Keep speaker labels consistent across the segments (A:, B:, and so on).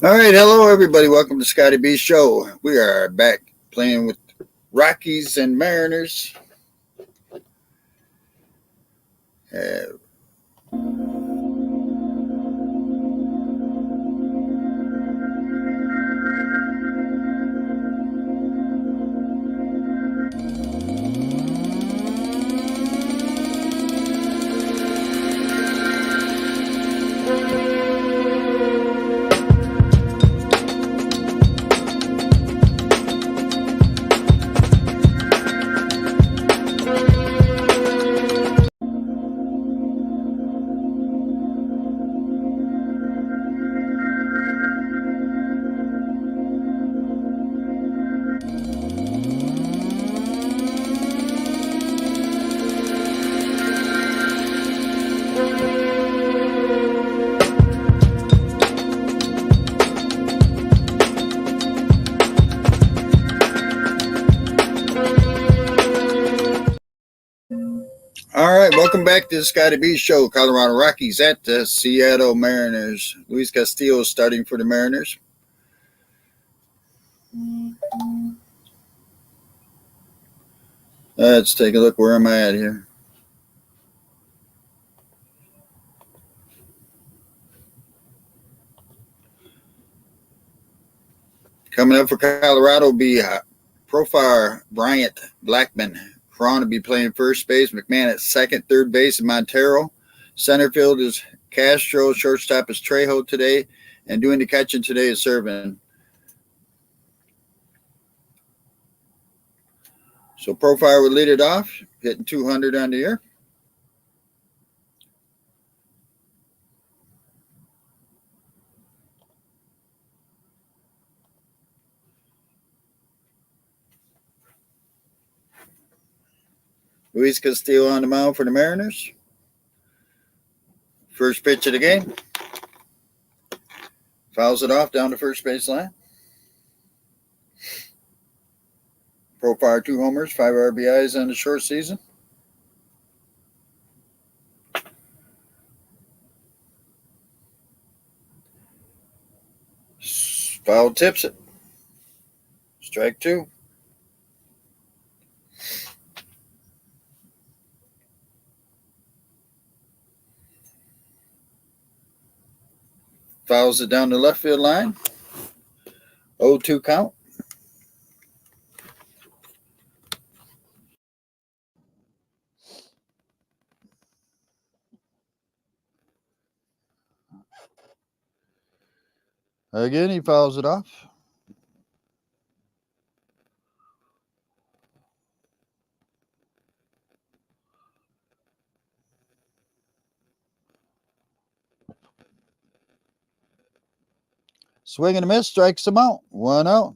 A: All right, hello everybody. Welcome to Scotty B Show. We are back playing with Rockies and Mariners. Uh, all right, welcome back to the Scotty B Show. Colorado Rockies at the Seattle Mariners. Luis Castillo is starting for the Mariners. Let's take a look. Where am I at here? Coming up for Colorado will be Profar Bryant Blackman. Cron will be playing first base. McMahon at second, third base, and Montero. Center field is Castro. Shortstop is Trejo today. And doing the catching today is Servin. So Profile would lead it off, hitting 200 on the year. Luis Castillo on the mound for the Mariners. First pitch of the game. Fouls it off down the first baseline. Profile 2 homers, 5 RBIs on the short season. Foul tips it. Strike 2. Fouls it down the left field line. 0-2 count. Again, he fouls it off. Swing and a miss, strikes him out. 1 out.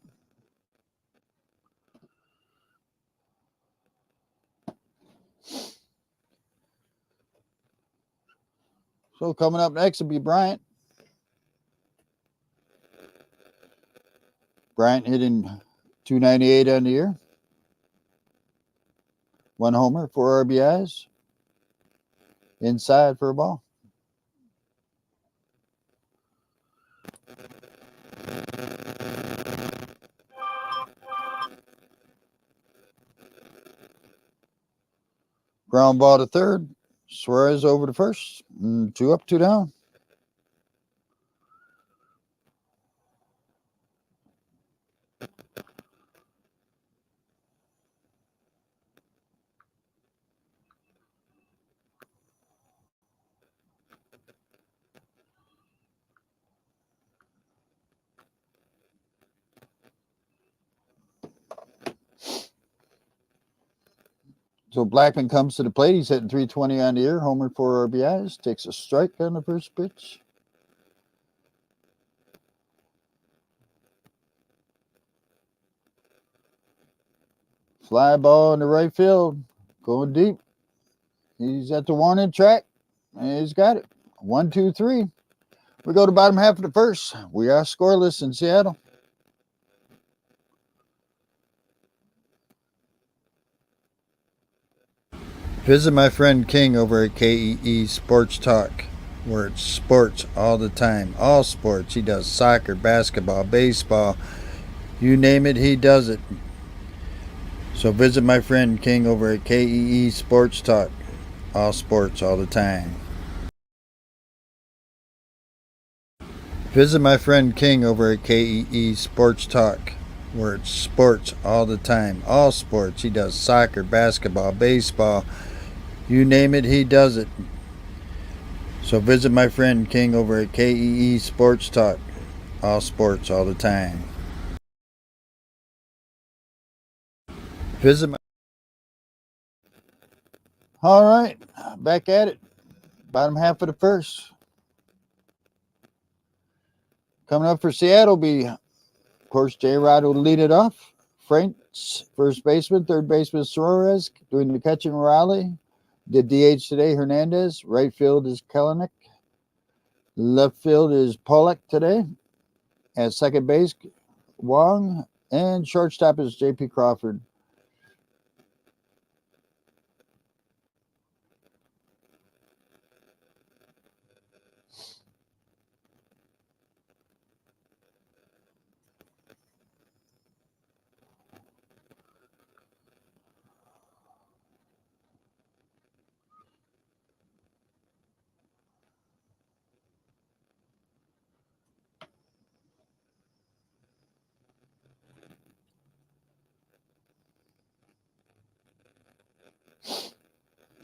A: So coming up next will be Bryant. Bryant hitting 298 on the year. 1 homer, 4 RBIs. Inside for a ball. Ground ball to third. Suarez over to first. 2 up, 2 down. So Blackman comes to the plate. He's hitting 320 on the year. Homer, 4 RBIs. Takes a strike on the first pitch. Fly ball in the right field. Going deep. He's at the warning track. And he's got it. 1, 2, 3. We go to bottom half of the first. We are scoreless in Seattle. Visit my friend King over at KEE Sports Talk. where it's sports all the time. All sports. He does soccer, basketball, baseball. You name it, he does it. So visit my friend King over at KEE Sports Talk. All sports all the time. Visit my friend King over at KEE Sports Talk, where it's sports all the time. All sports. He does soccer, basketball, baseball. You name it, he does it. So visit my friend King over at KEE Sports Talk. All sports all the time. Visit my. All right, back at it. Bottom half of the first. Coming up for Seattle be, of course, J-Rod will lead it off. Frank's first baseman, third baseman Suarez doing the catching rally. Did DH today, Hernandez. Right field is Kelenic. Left field is Pollock today. At second base, Wong. And shortstop is J.P. Crawford.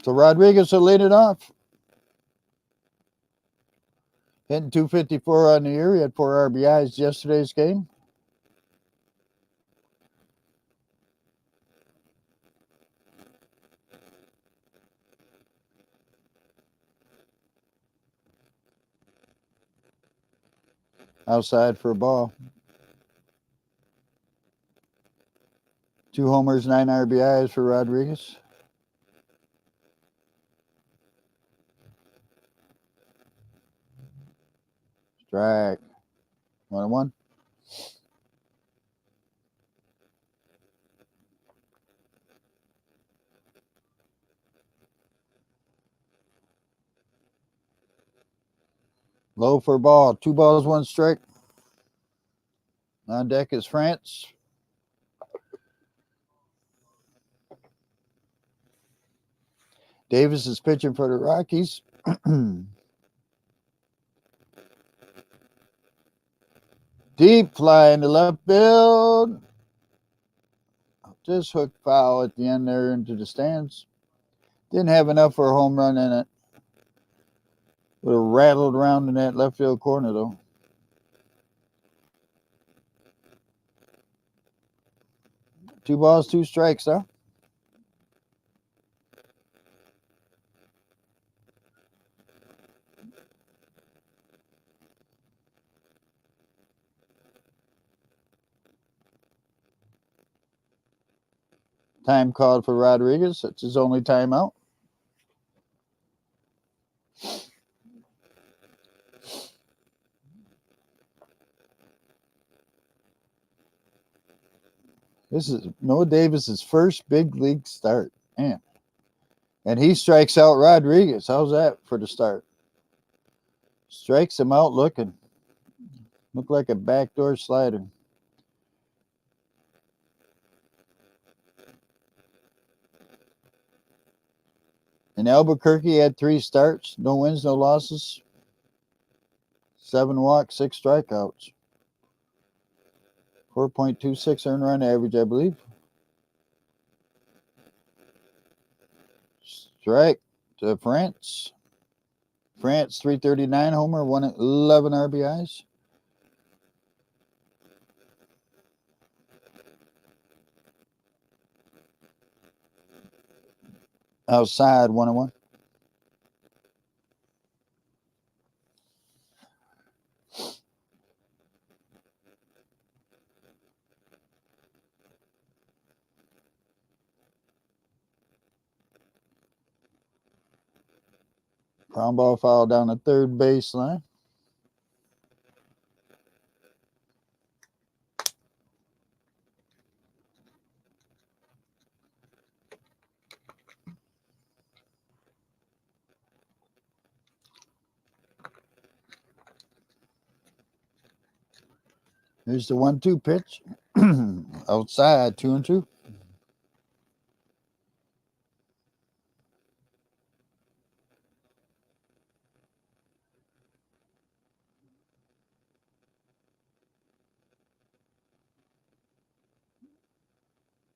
A: So Rodriguez will lead it off. Hitting 254 on the year. He had 4 RBIs yesterday's game. Outside for a ball. 2 homers, 9 RBIs for Rodriguez. Strike. 1-1. Low for a ball. 2 balls, 1 strike. On deck is France. Davis is pitching for the Rockies. Deep fly into left field. Just hook foul at the end there into the stands. Didn't have enough for a home run in it. Would have rattled around in that left field corner, though. Two balls, 2 strikes, huh? Time called for Rodriguez. That's his only timeout. This is Noah Davis's first big league start. Man. And he strikes out Rodriguez. How's that for the start? Strikes him out looking. Looked like a backdoor slider. In Albuquerque, had 3 starts. No wins, no losses. 7 walks, 6 strikeouts. 4.26 earned run average, I believe. Strike to France. France, 339 homer, 111 RBIs. Outside, 1-1. Ground ball foul down the third baseline. Here's the 1-2 pitch. Outside, 2-2.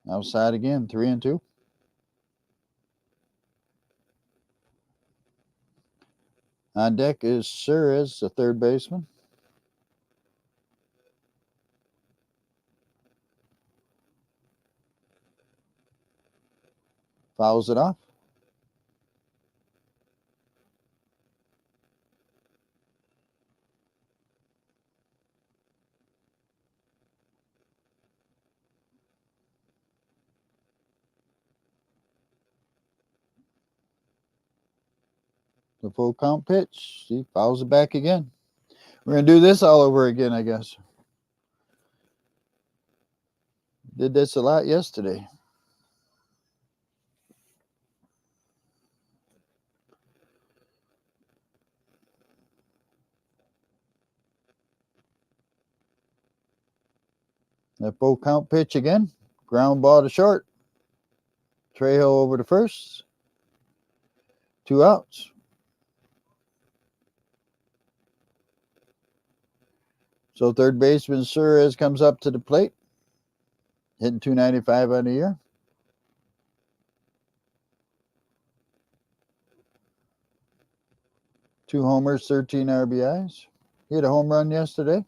A: Outside again, 3-2. On deck is Suarez, the third baseman. Fouls it off. The full count pitch. See, fouls it back again. We're going to do this all over again, I guess. Did this a lot yesterday. That full count pitch again. Ground ball to short. Trejo over to first. 2 outs. So third baseman Suarez comes up to the plate. Hitting .295 on the year. 2 homers, 13 RBIs. He hit a home run yesterday.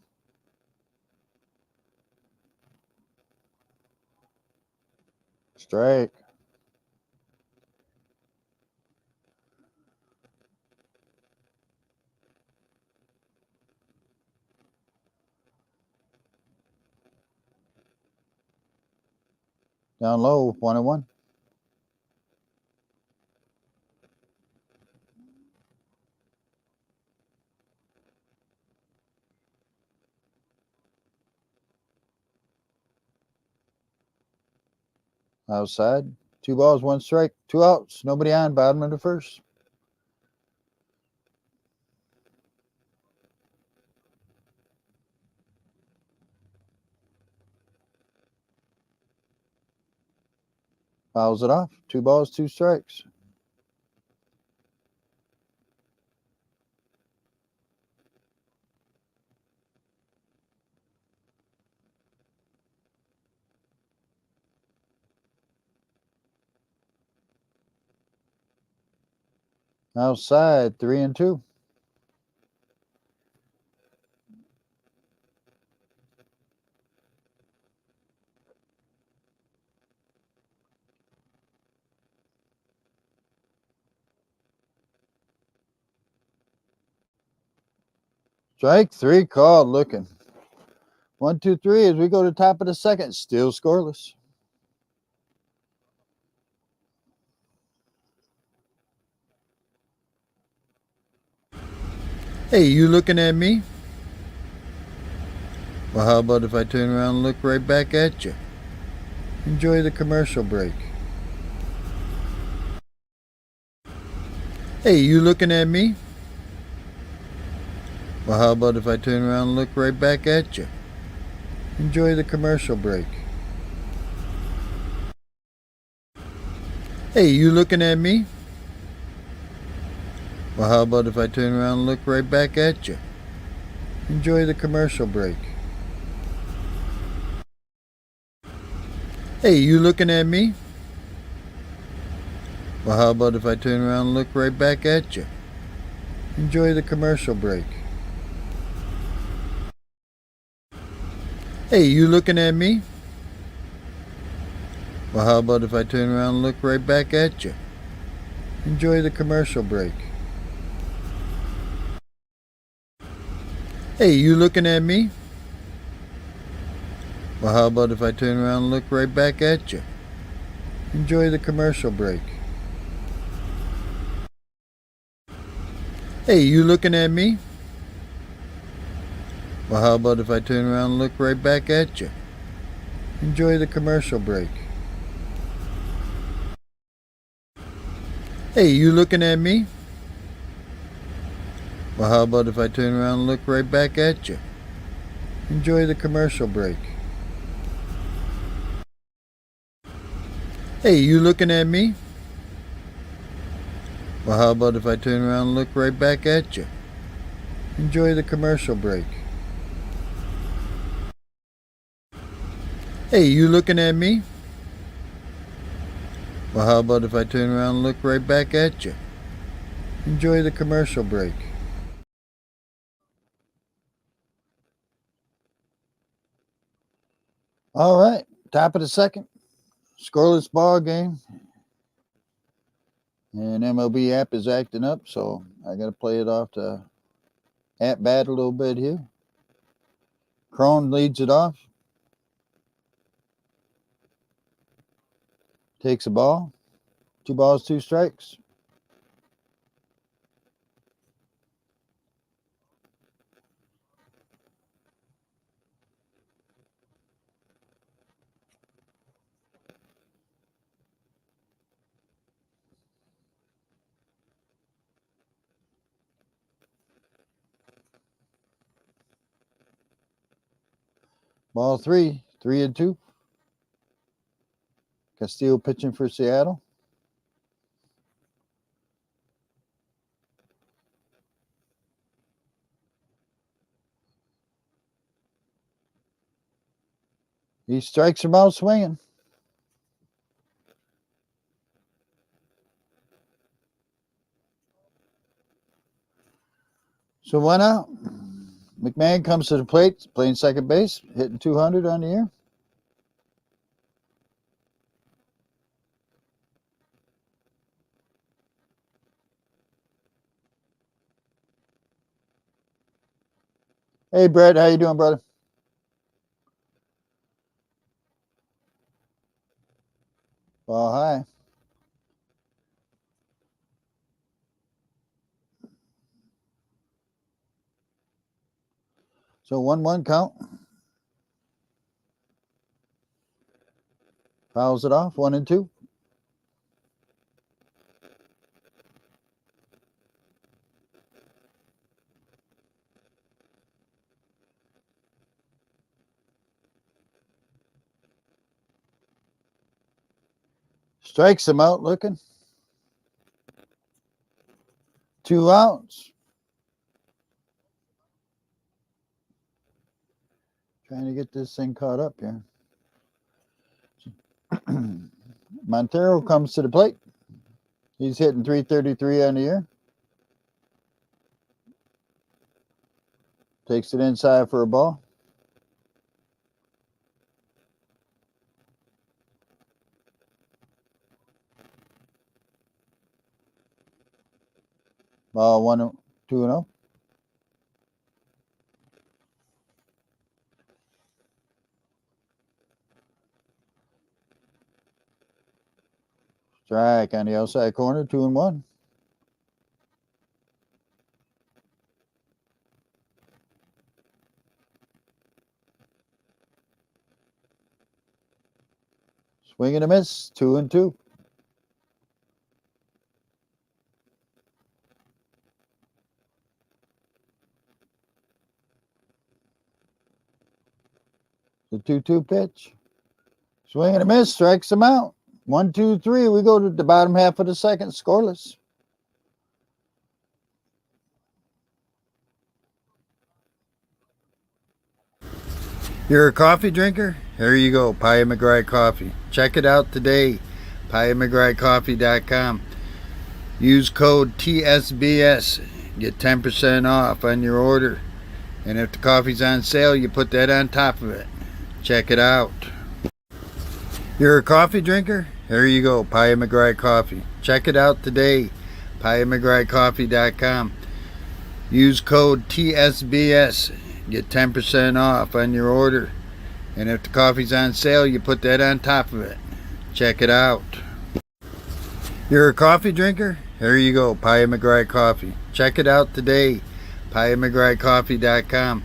A: Strike. Down low, 1-1. Outside, 2 balls, 1 strike, 2 outs. Nobody on, bottom of the first. Fouls it off. 2 balls, 2 strikes. Outside, 3-2. Strike 3 called. Looking. 1, 2, 3 as we go to top of the second. Still scoreless. Hey, you looking at me? Well, how about if I turn around and look right back at you? Enjoy the commercial break. Hey, you looking at me? Well, how about if I turn around and look right back at you? Enjoy the commercial break. Hey, you looking at me? Well, how about if I turn around and look right back at you? Enjoy the commercial break. Hey, you looking at me? Well, how about if I turn around and look right back at you? Enjoy the commercial break. Hey, you looking at me? Well, how about if I turn around and look right back at you? Enjoy the commercial break. Hey, you looking at me? Well, how about if I turn around and look right back at you? Enjoy the commercial break. Hey, you looking at me? Well, how about if I turn around and look right back at you? Enjoy the commercial break. Hey, you looking at me? Well, how about if I turn around and look right back at you? Enjoy the commercial break. Hey, you looking at me? Well, how about if I turn around and look right back at you? Enjoy the commercial break. Hey, you looking at me? Well, how about if I turn around and look right back at you? Enjoy the commercial break. All right, top of the second. Scoreless ball game. And MLB app is acting up, so I got to play it off the at bat a little bit here. Crone leads it off. Takes a ball. 2 balls, 2 strikes. Ball 3, 3-2. Castillo pitching for Seattle. He strikes him out swinging. So 1 out. McMahon comes to the plate, playing second base, hitting 200 on the year. Hey, Brett, how you doing, brother? Ball high. So 1-1 count. Fouls it off, 1-2. Strikes him out looking. 2 outs. Trying to get this thing caught up here. Montero comes to the plate. He's hitting 333 on the year. Takes it inside for a ball. Ball 1-2-0. Strike on the outside corner, 2-1. Swing and a miss, 2-2. The 2-2 pitch. Swing and a miss, strikes him out. 1-2-3. We go to the bottom half of the second, scoreless. You're a coffee drinker? Here you go, Pia McGrath Coffee. Check it out today, PiaMcGrathCoffee.com. Use code TSBS. Get 10% off on your order. And if the coffee's on sale, you put that on top of it. Check it out. You're a coffee drinker? Here you go, Pia McGrath Coffee. Check it out today, PiaMcGrathCoffee.com. Use code TSBS. Get 10% off on your order. And if the coffee's on sale, you put that on top of it. Check it out. You're a coffee drinker? Here you go, Pia McGrath Coffee. Check it out today, PiaMcGrathCoffee.com.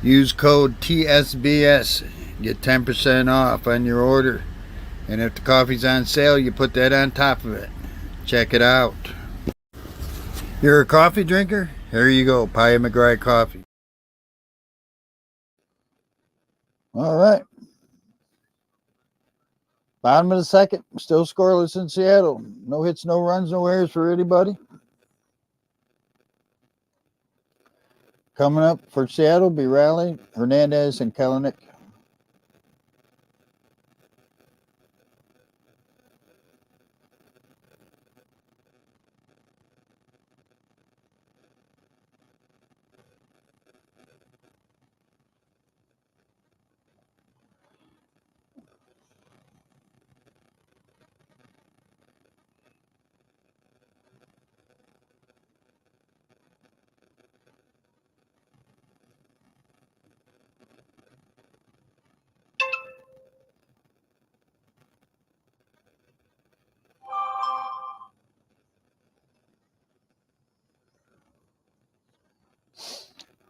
A: Use code TSBS. Get 10% off on your order. And if the coffee's on sale, you put that on top of it. Check it out. You're a coffee drinker? Here you go, Pia McGrath Coffee. All right. Bottom of the second, still scoreless in Seattle. No hits, no runs, no errors for anybody. Coming up for Seattle be Riley, Hernandez, and Kelenic.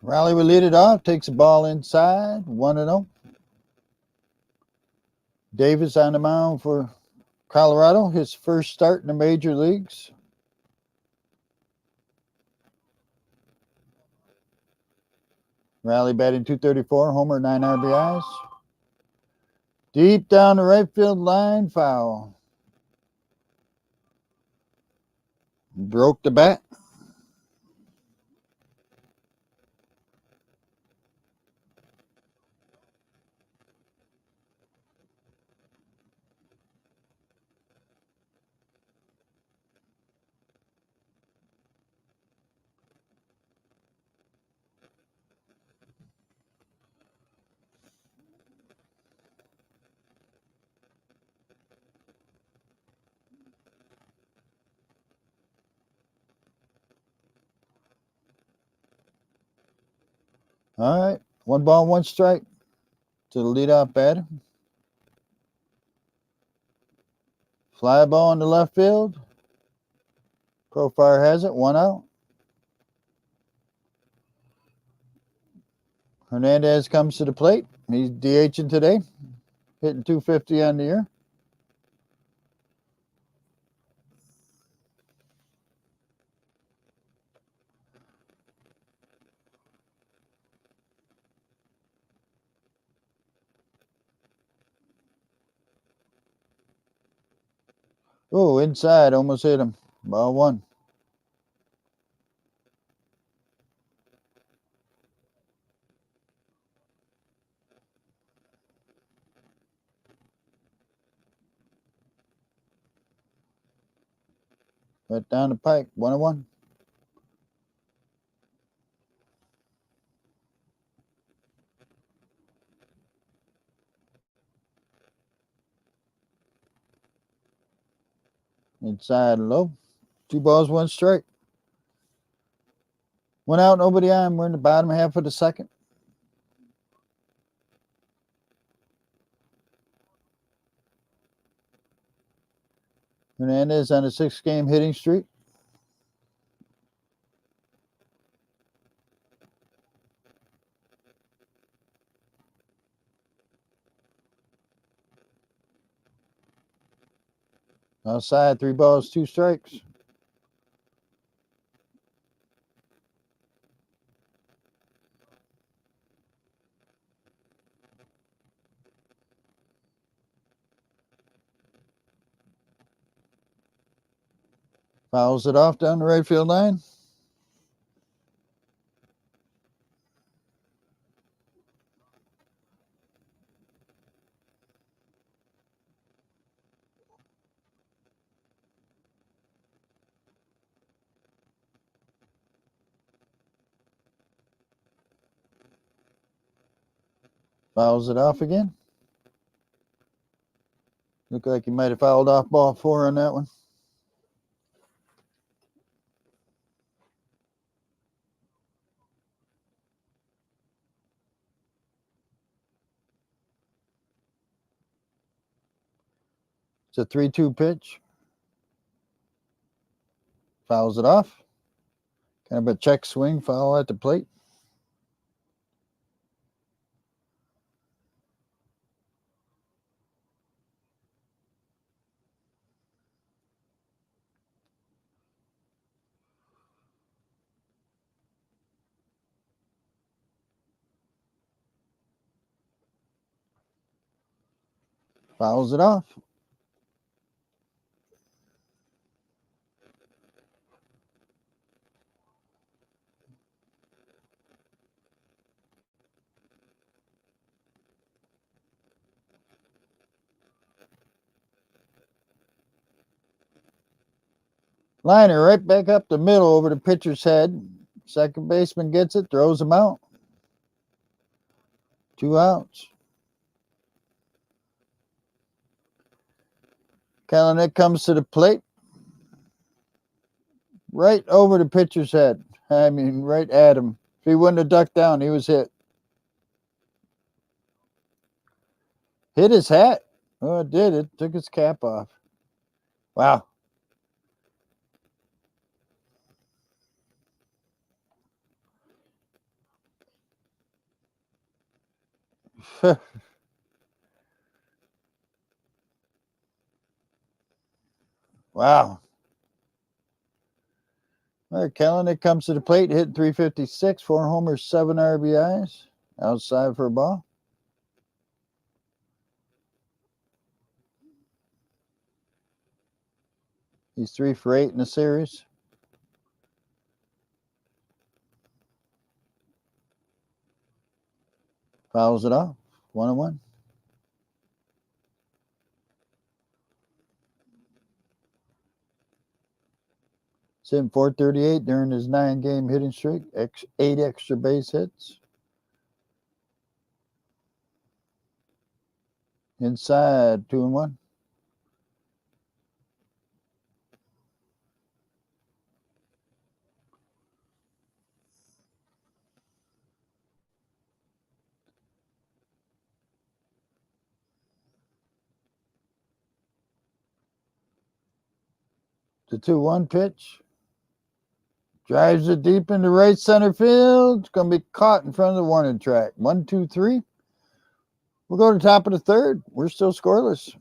A: Riley will lead it off, takes the ball inside, 1-0. Davis on the mound for Colorado, his first start in the major leagues. Riley batting .234, homer, 9 RBIs. Deep down the right field line, foul. Broke the bat. All right, 1 ball, 1 strike to the leadoff batter. Fly ball in the left field. Profile has it, 1 out. Hernandez comes to the plate. He's DHing today, hitting .250 on the year. Oh, inside, almost hit him. Ball 1. Right down the pike, 1-1. Inside low. 2 balls, 1 strike. 1 out, nobody on. We're in the bottom half of the second. Hernandez on a 6-game hitting streak. Outside, 3 balls, 2 strikes. Fouls it off down the right field line. Fouls it off again. Looked like he might have fouled off ball 4 on that one. It's a 3-2 pitch. Fouls it off. Kind of a check swing, foul at the plate.
B: Fouls it off. Liner right back up the middle over the pitcher's head. Second baseman gets it, throws him out. 2 outs. Kalanick comes to the plate. Right over the pitcher's head. I mean, right at him. If he wouldn't have ducked down, he was hit. Hit his hat. Oh, it did. It took his cap off. Wow. Wow. All right, Kalanick comes to the plate, hit 356, 4 homers, 7 RBIs. Outside for a ball. He's 3 for 8 in the series. Fouls it off. 1-1. He's hitting 438 during his 9-game hitting streak. 8 extra base hits. Inside, 2-1. The 2-1 pitch. Drives it deep into right center field. It's going to be caught in front of the warning track. 1, 2, 3. We'll go to the top of the third. We're still scoreless.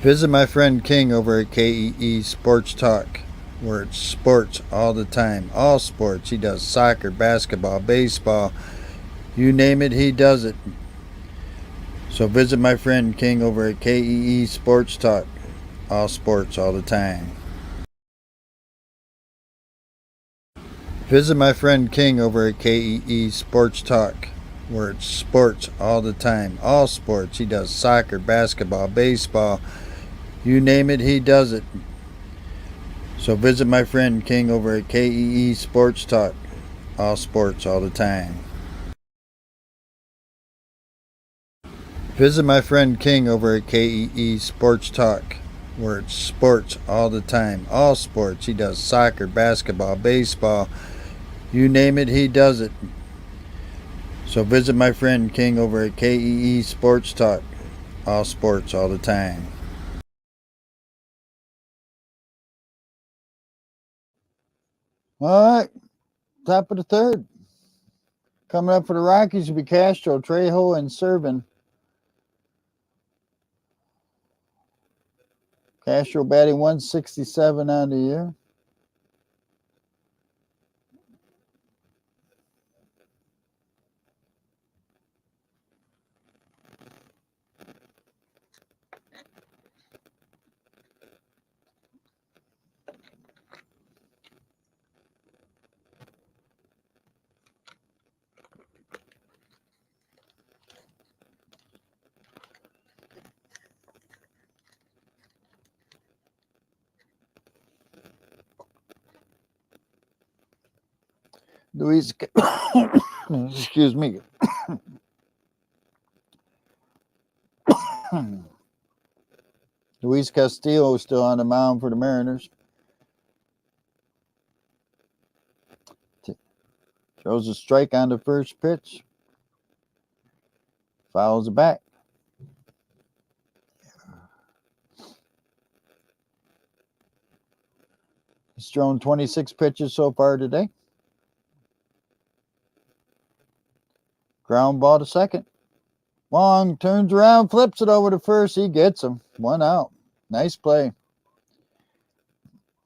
B: Visit my friend King over at KEE Sports Talk, where it's sports all the time. All sports. He does soccer, basketball, baseball. You name it, he does it. So visit my friend King over at KEE Sports Talk. All sports all the time. Visit my friend King over at KEE Sports Talk, where it's sports all the time. All sports. He does soccer, basketball, baseball. You name it, he does it. So visit my friend King over at KEE Sports Talk. All sports all the time. Visit my friend King over at KEE Sports Talk, where it's sports all the time. All sports. He does soccer, basketball, baseball. You name it, he does it. So visit my friend King over at KEE Sports Talk. All sports all the time. All right. Top of the third. Coming up for the Rockies will be Castro, Trejo, and Servin. Castro batting 167 on the year. Luis, excuse me. Luis Castillo is still on the mound for the Mariners. Throws a strike on the first pitch. Fouls it back. He's thrown 26 pitches so far today. Ground ball to second. Wong turns around, flips it over to first. He gets him. 1 out. Nice play.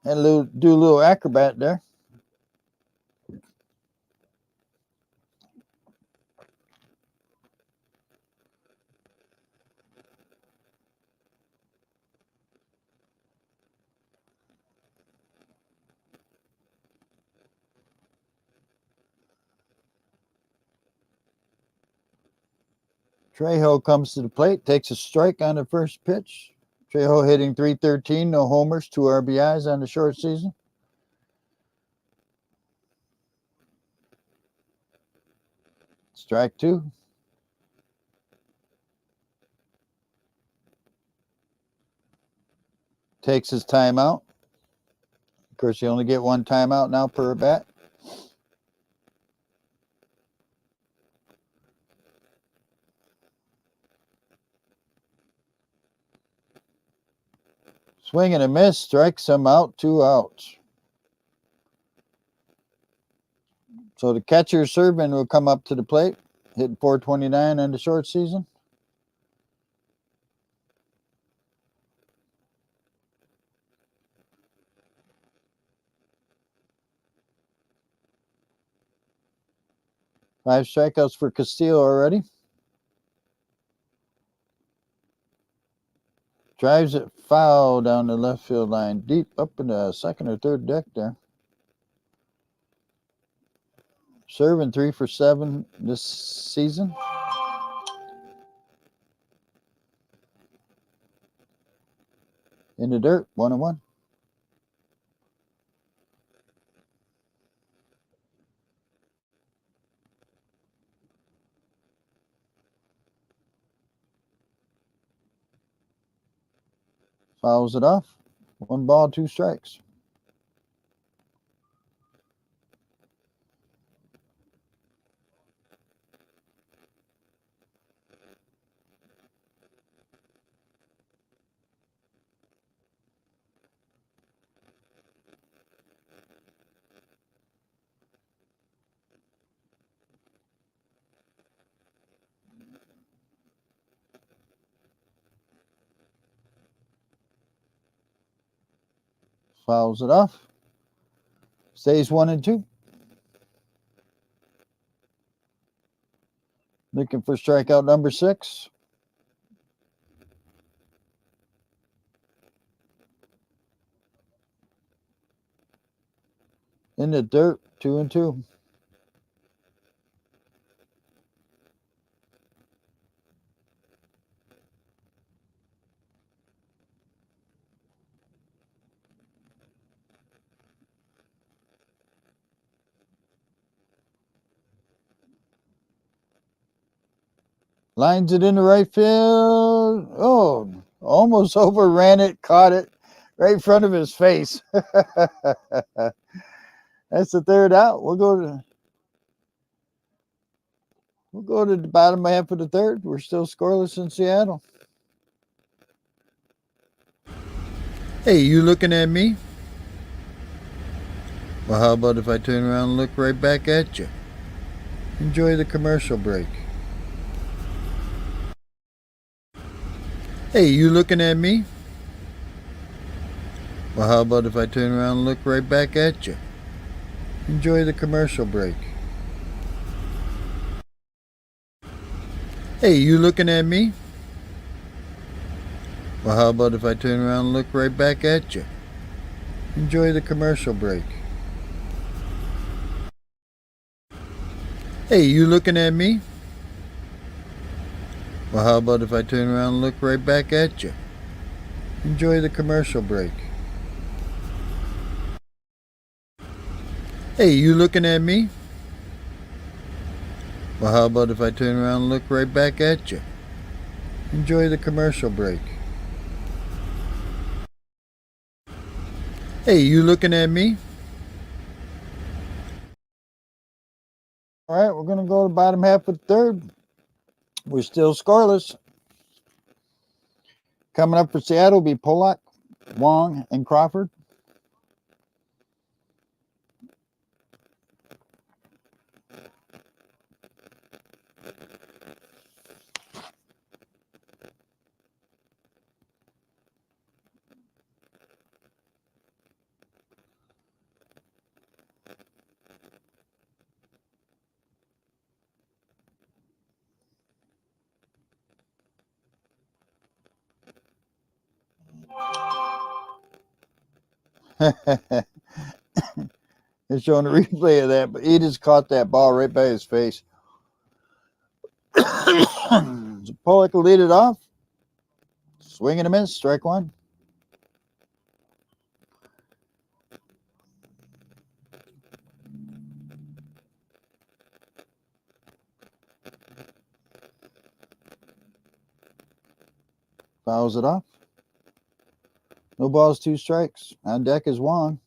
B: Had to do a little acrobat there. Trejo comes to the plate, takes a strike on the first pitch. Trejo hitting .313, no homers, 2 RBIs on the short season. Strike 2. Takes his timeout. Of course, you only get 1 timeout now per at bat. Swing and a miss, strikes him out, 2 outs. So the catcher, Servin, will come up to the plate, hitting .429 on the short season. Five strikeouts for Castillo already. Drives it foul down the left field line, deep up in the second or third deck there. Serving 3 for 7 this season. In the dirt, 1-1. Fouls it off. 1 ball, 2 strikes. Fouls it off. Stays 1-2. Looking for strikeout number 6. In the dirt, 2-2. Lines it in the right field. Oh, almost overran it, caught it right in front of his face. That's the 3rd out. We'll go to the bottom half of the 3rd. We're still scoreless in Seattle. Hey, you looking at me? Well, how about if I turn around and look right back at you? Enjoy the commercial break. Hey, you looking at me? Well, how about if I turn around and look right back at you? Enjoy the commercial break. Hey, you looking at me? Well, how about if I turn around and look right back at you? Enjoy the commercial break. Hey, you looking at me? Well, how about if I turn around and look right back at you? Enjoy the commercial break. Hey, you looking at me? Well, how about if I turn around and look right back at you? Enjoy the commercial break. Hey, you looking at me? All right, we're going to go to the bottom half of the 3rd. We're still scoreless. Coming up for Seattle will be Pollock, Wong, and Crawford. They're showing a replay of that, but he just caught that ball right by his face. Pollock will lead it off. Swing and a miss. Strike one. Fouls it off. No balls, 2 strikes. On deck is Wong.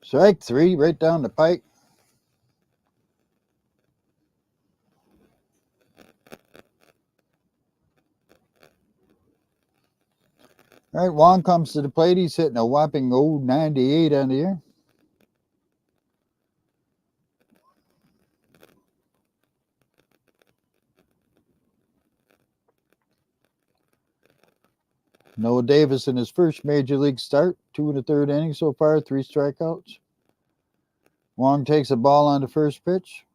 B: Strike 3, right down the pike. All right, Wong comes to the plate. He's hitting a whopping 0.98 on the year. Noah Davis in his first major league start, 2 1/3 innings so far, 3 strikeouts. Wong takes a ball on the first pitch.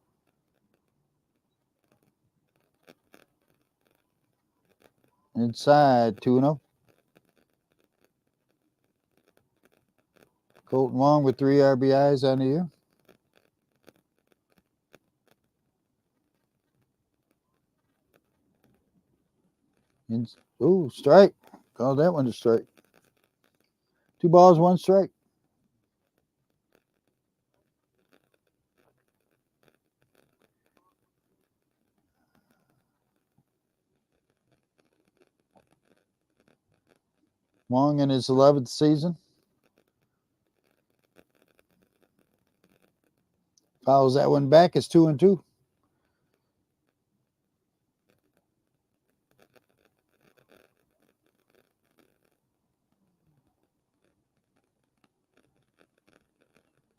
B: Inside, 2-0. Colton Wong with 3 RBIs on the year. Ooh, strike. Call that one a strike. 2 balls, 1 strike. Wong in his 11th season. Fouls that one back. It's 2-2.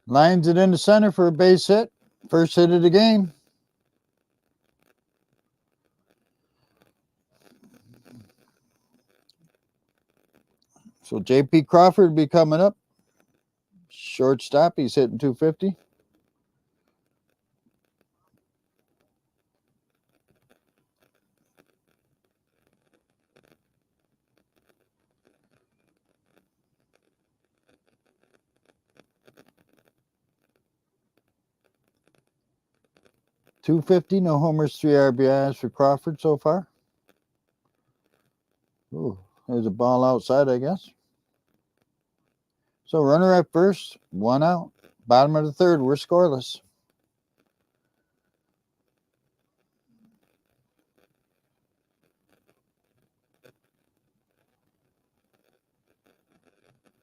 B: Lines it into center for a base hit. First hit of the game. So J.P. Crawford will be coming up. Shortstop. He's hitting 250. .250, no homers, 3 RBIs for Crawford so far. Ooh, there's a ball outside, I guess. So runner at first, 1 out. Bottom of the 3rd, we're scoreless.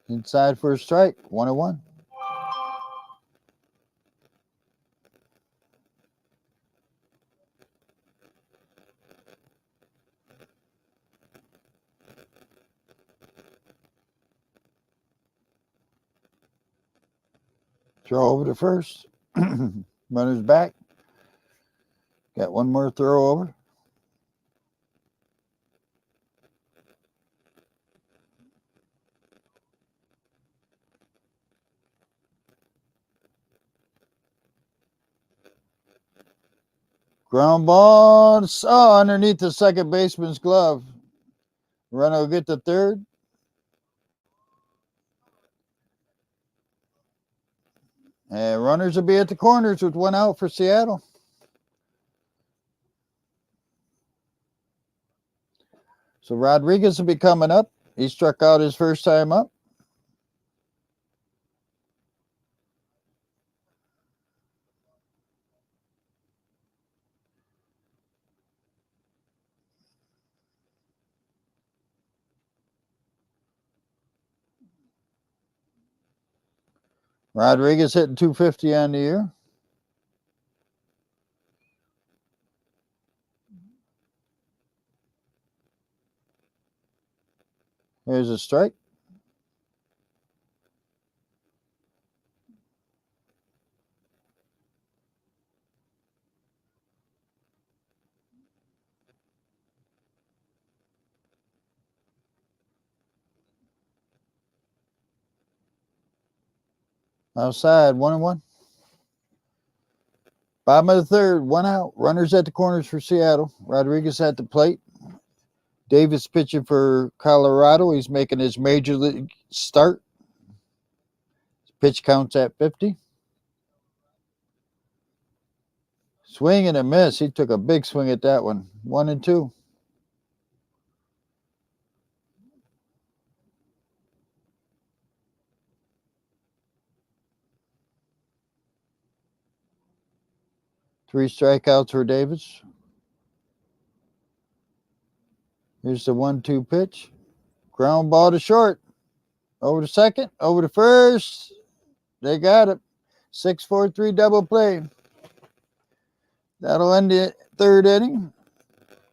B: Inside for a strike, 1-1. Throw over to first. Runner's back. Got 1 more throw over. Ground ball. Oh, underneath the second baseman's glove. Runner will get to third. And runners will be at the corners with 1 out for Seattle. So Rodriguez will be coming up. He struck out his first time up. Rodriguez hitting 250 on the year. Here's a strike. Outside, 1-1. Bottom of the third, 1 out. Runners at the corners for Seattle. Rodriguez at the plate. Davis pitching for Colorado. He's making his major league start. Pitch counts at 50. Swing and a miss. He took a big swing at that one. 1-2. Three strikeouts for Davis. Here's the 1-2 pitch. Ground ball to short. Over to second. Over to first. They got it. 6-4-3 double play. That'll end the third inning.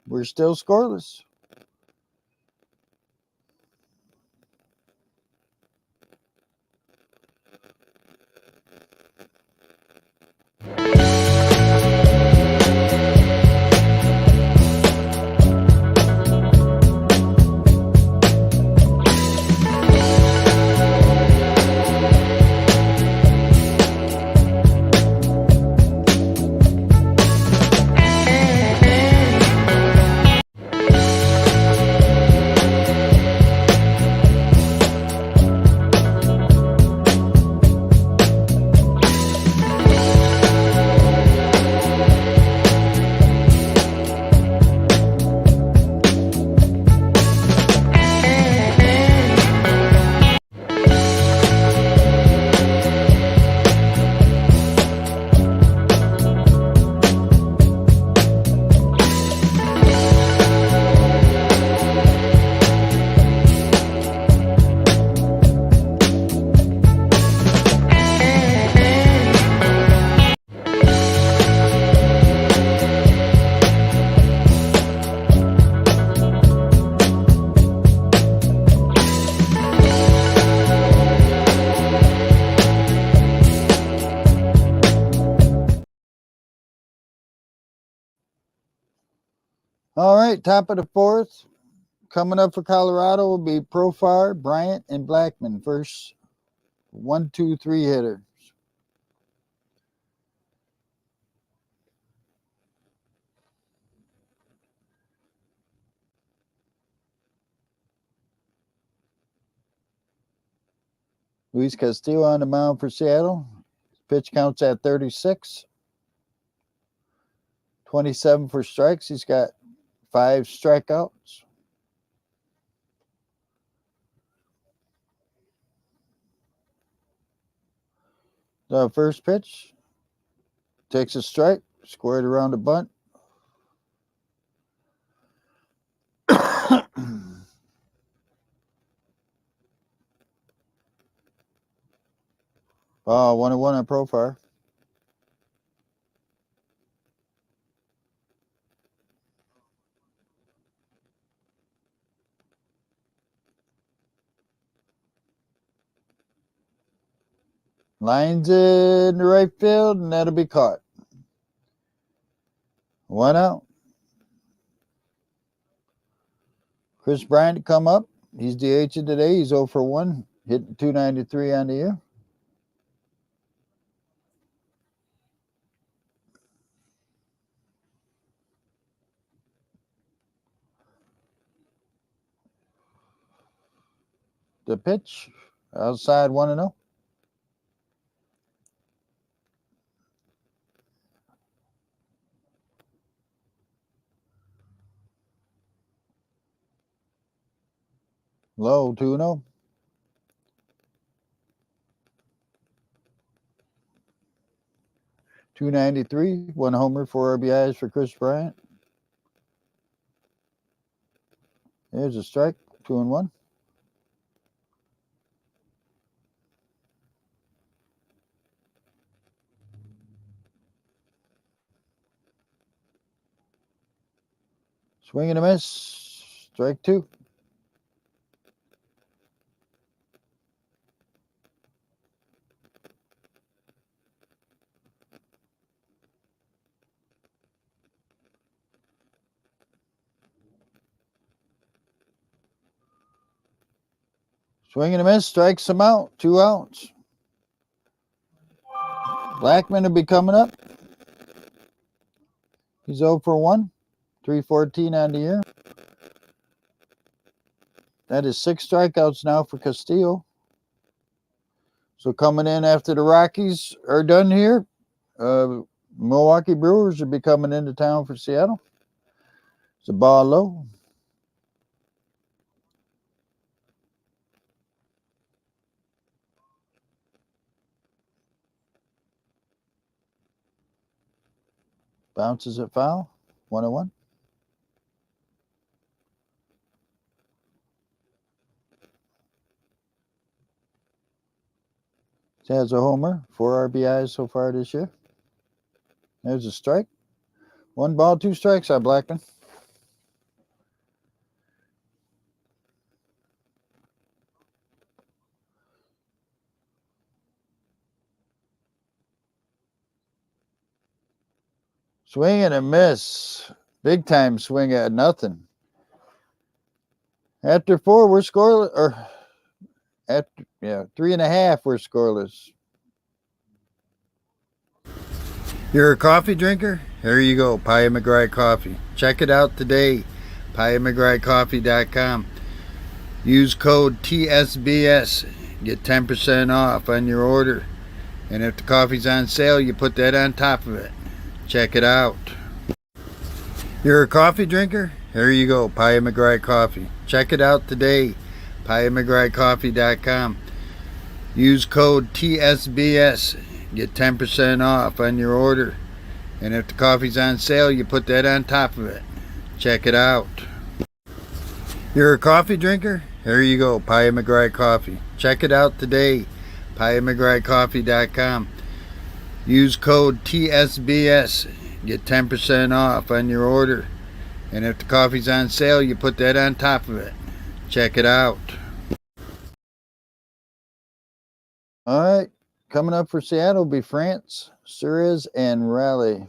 B: We're still scoreless. All right, top of the fourth. Coming up for Colorado will be Profar, Bryant, and Blackman. First 1-2-3 hitter. Luis Castillo on the mound for Seattle. Pitch counts at 36. 27 for strikes. He's got 5 strikeouts. The first pitch takes a strike, squared around the bunt. Oh, 1-1 on Profar. Lines in the right field, and that'll be caught. 1 out. Chris Bryant to come up. He's DH today. He's 0 for 1, hitting .293 on the year. The pitch, outside 1-0. Low 2-0. .293, 1 homer, 4 RBIs for Chris Bryant. There's a strike, 2-1. Swing and a miss, strike 2. Swing and a miss, strikes him out, 2 outs. Blackman will be coming up. He's 0 for 1. 314 on the year. That is 6 strikeouts now for Castillo. So coming in after the Rockies are done here, Milwaukee Brewers will be coming into town for Seattle. It's a ball low. Bounces it foul. 1-1. Has a homer, 4 RBIs so far this year. There's a strike. 1 ball, 2 strikes on Blackman. Swing and a miss. Big time swing at nothing. After 4, we're scoreless. Or after 3.5, we're scoreless. You're a coffee drinker? Here you go, Pia McGrath Coffee. Check it out today, PiaMcGrathCoffee.com. Use code TSBS. Get 10% off on your order. And if the coffee's on sale, you put that on top of it. Check it out. You're a coffee drinker? Here you go, Pia McGrath Coffee. Check it out today, PiaMcGrathCoffee.com. Use code TSBS. Get 10% off on your order. And if the coffee's on sale, you put that on top of it. Check it out. You're a coffee drinker? Here you go, Pia McGrath Coffee. Check it out today, PiaMcGrathCoffee.com. Use code TSBS. Get 10% off on your order. And if the coffee's on sale, you put that on top of it. Check it out. All right. Coming up for Seattle will be France, Suarez, and Raleigh.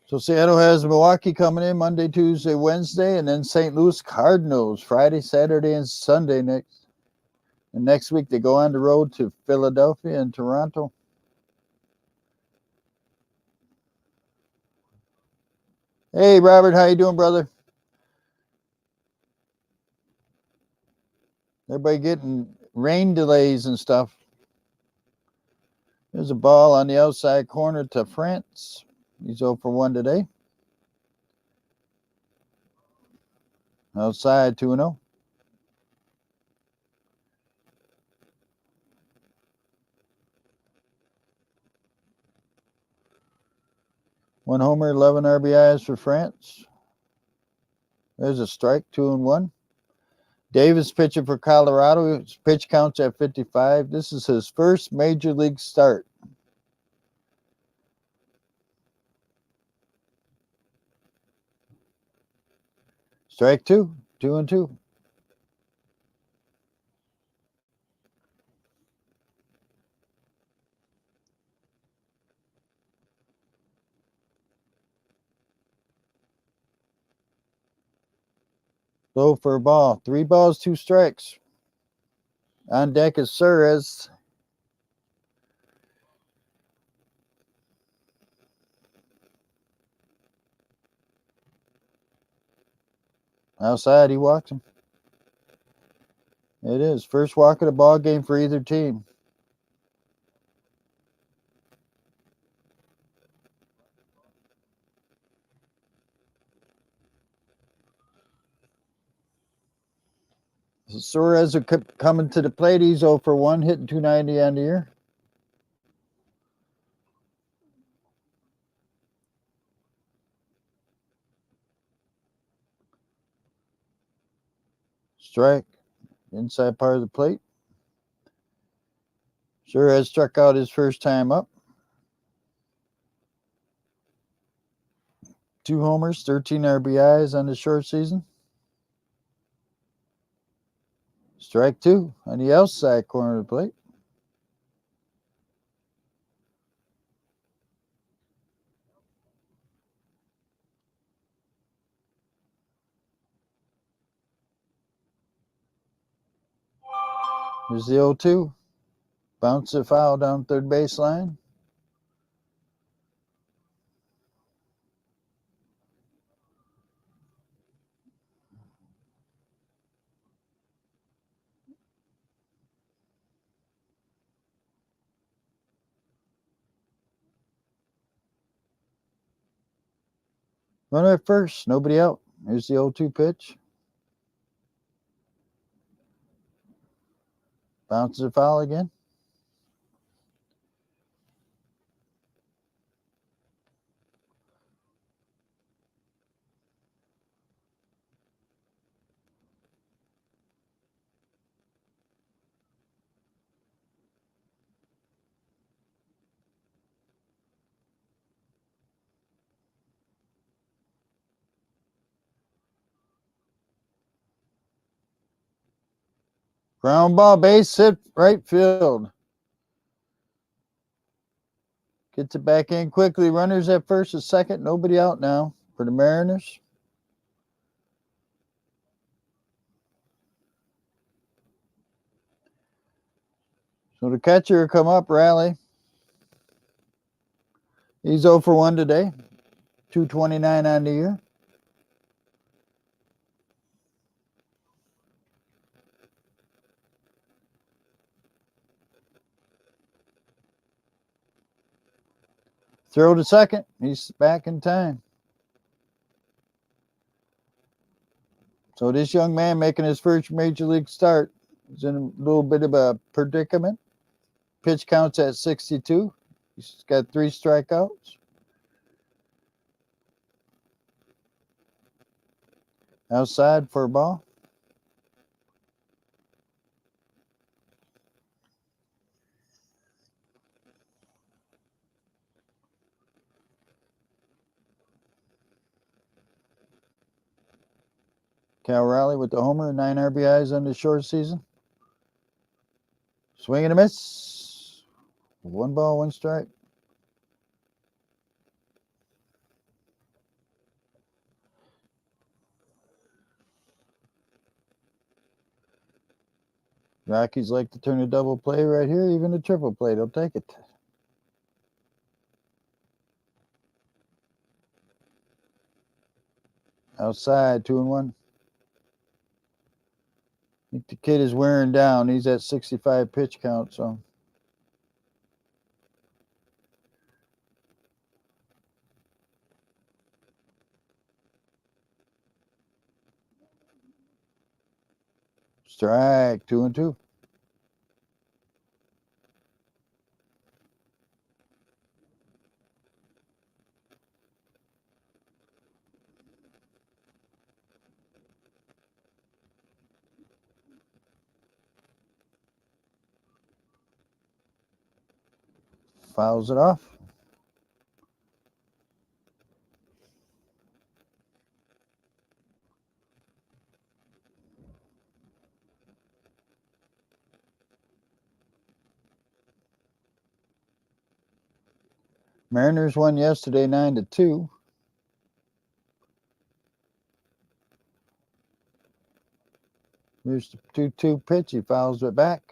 B: So Seattle has Milwaukee coming in Monday, Tuesday, Wednesday, and then St. Louis Cardinals Friday, Saturday, and Sunday next. And next week they go on the road to Philadelphia and Toronto. Hey, Robert, how you doing, brother? Everybody getting rain delays and stuff. There's a ball on the outside corner to France. He's 0 for 1 today. Outside 2-0. One homer, 11 RBIs for France. There's a strike, 2-1. Davis pitching for Colorado. His pitch counts at 55. This is his first major league start. Strike 2, 2-2. Low for a ball. 3 balls, 2 strikes. On deck is Suarez. Outside, he walks him. It is. First walk of the ball game for either team. Suarez are coming to the plate. He's 0 for 1, hitting 290 on the year. Strike. inside part of the plate. Sure has struck out his first time up. 2 homers, 13 RBIs on the short season. Strike 2 on the outside corner of the plate. Here's the 0-2. Bounce it foul down third baseline. Runner at first, nobody out. Here's the 0-2 pitch. Bounces it foul again. Ground ball, base hit, right field. Gets it back in quickly. Runners at first and second. Nobody out now for the Mariners. So the catcher come up, Raleigh. He's 0 for 1 today. 229 on the year. Throw to second. He's back in time. So this young man making his first major league start is in a little bit of a predicament. Pitch counts at 62. He's got 3 strikeouts. Outside for a ball. Cal Raleigh with the homer, 9 RBIs on the short season. Swing and a miss. 1 ball, 1 strike. Rockies like to turn a double play right here, even a triple play. They'll take it. Outside, 2-1. I think the kid is wearing down. He's at 65 pitch count, so. Strike, 2-2. Fouls it off. Mariners won yesterday 9-2. Here's the 2-2 pitch. He fouls it back.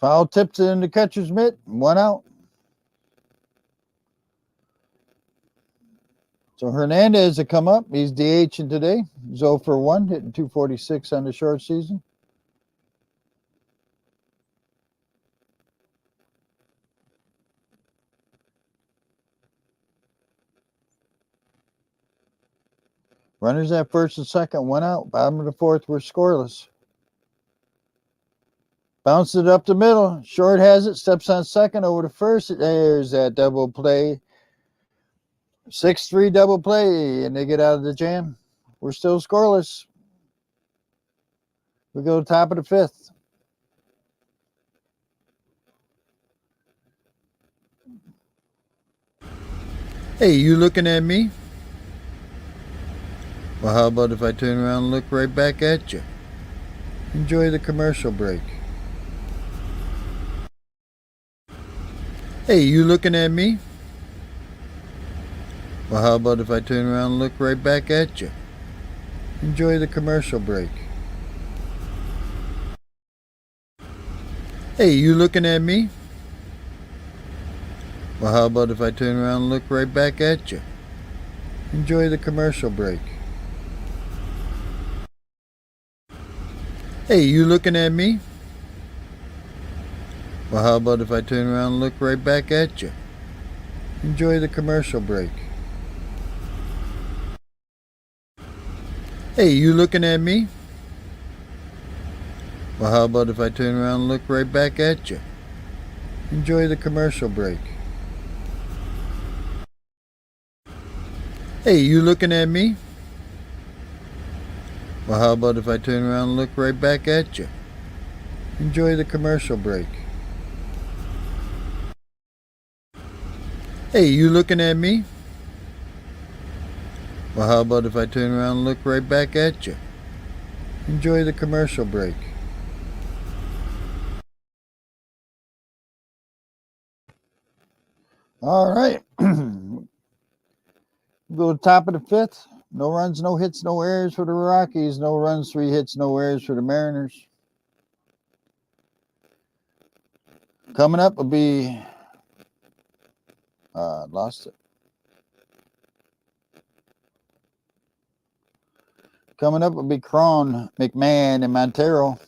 B: Foul tips it in the catcher's mitt. 1 out. So Hernandez has come up. He's DHing today. He's 0 for 1, hitting 246 on the short season. Runners at first and second went out. Bottom of the fourth were scoreless. Bounced it up the middle. Short has it. Steps on second over to first. There's that double play. 6-3 double play, and they get out of the jam. We're still scoreless. We go top of the fifth. Hey, you looking at me? Well, how about if I turn around and look right back at you? Enjoy the commercial break. Hey, you looking at me? Well, how about if I turn around and look right back at you? Enjoy the commercial break. Hey, you looking at me? Well, how about if I turn around and look right back at you? Enjoy the commercial break. Hey, you looking at me? Well, how about if I turn around and look right back at you? Enjoy the commercial break. Hey, you looking at me? Well, how about if I turn around and look right back at you? Enjoy the commercial break. Hey, you looking at me? Well, how about if I turn around and look right back at you? Enjoy the commercial break. Hey, you looking at me? Well, how about if I turn around and look right back at you? Enjoy the commercial break. All right. Go to top of the fifth. No runs, no hits, no errors for the Rockies. No runs, 3 hits, no errors for the Mariners. Coming up will be lost it. Coming up will be Cron, McMahon, and Montero.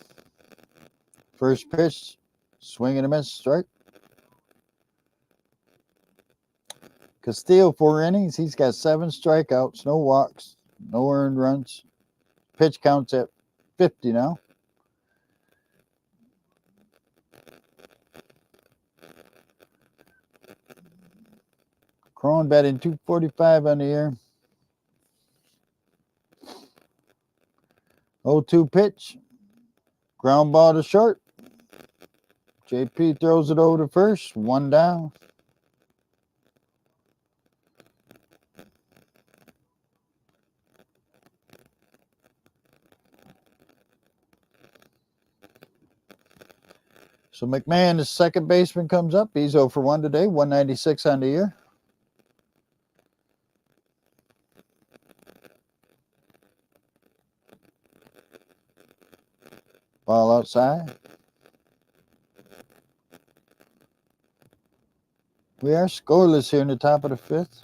B: First pitch, swing and a miss, strike. Castillo, 4 innings. He's got 7 strikeouts, no walks, no earned runs. Pitch counts at 50 now. Cron batting .245 on the year. 0-2 pitch. Ground ball to short. JP throws it over to first. 1 down. So McMahon, the second baseman, comes up. He's 0 for 1 today. 196 on the year. Ball outside. We are scoreless here in the top of the fifth.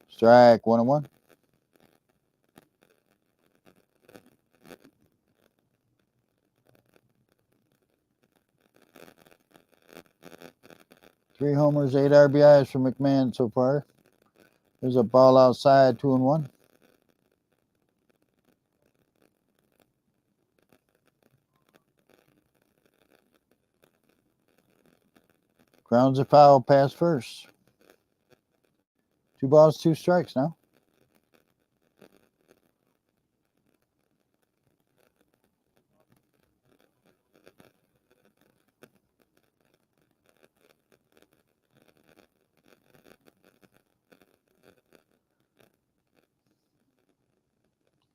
B: Strike, 1-1. Three homers, 8 RBIs for McMahon so far. There's a ball outside, 2-1. Grounds a foul, pass first. 2 balls, 2 strikes now.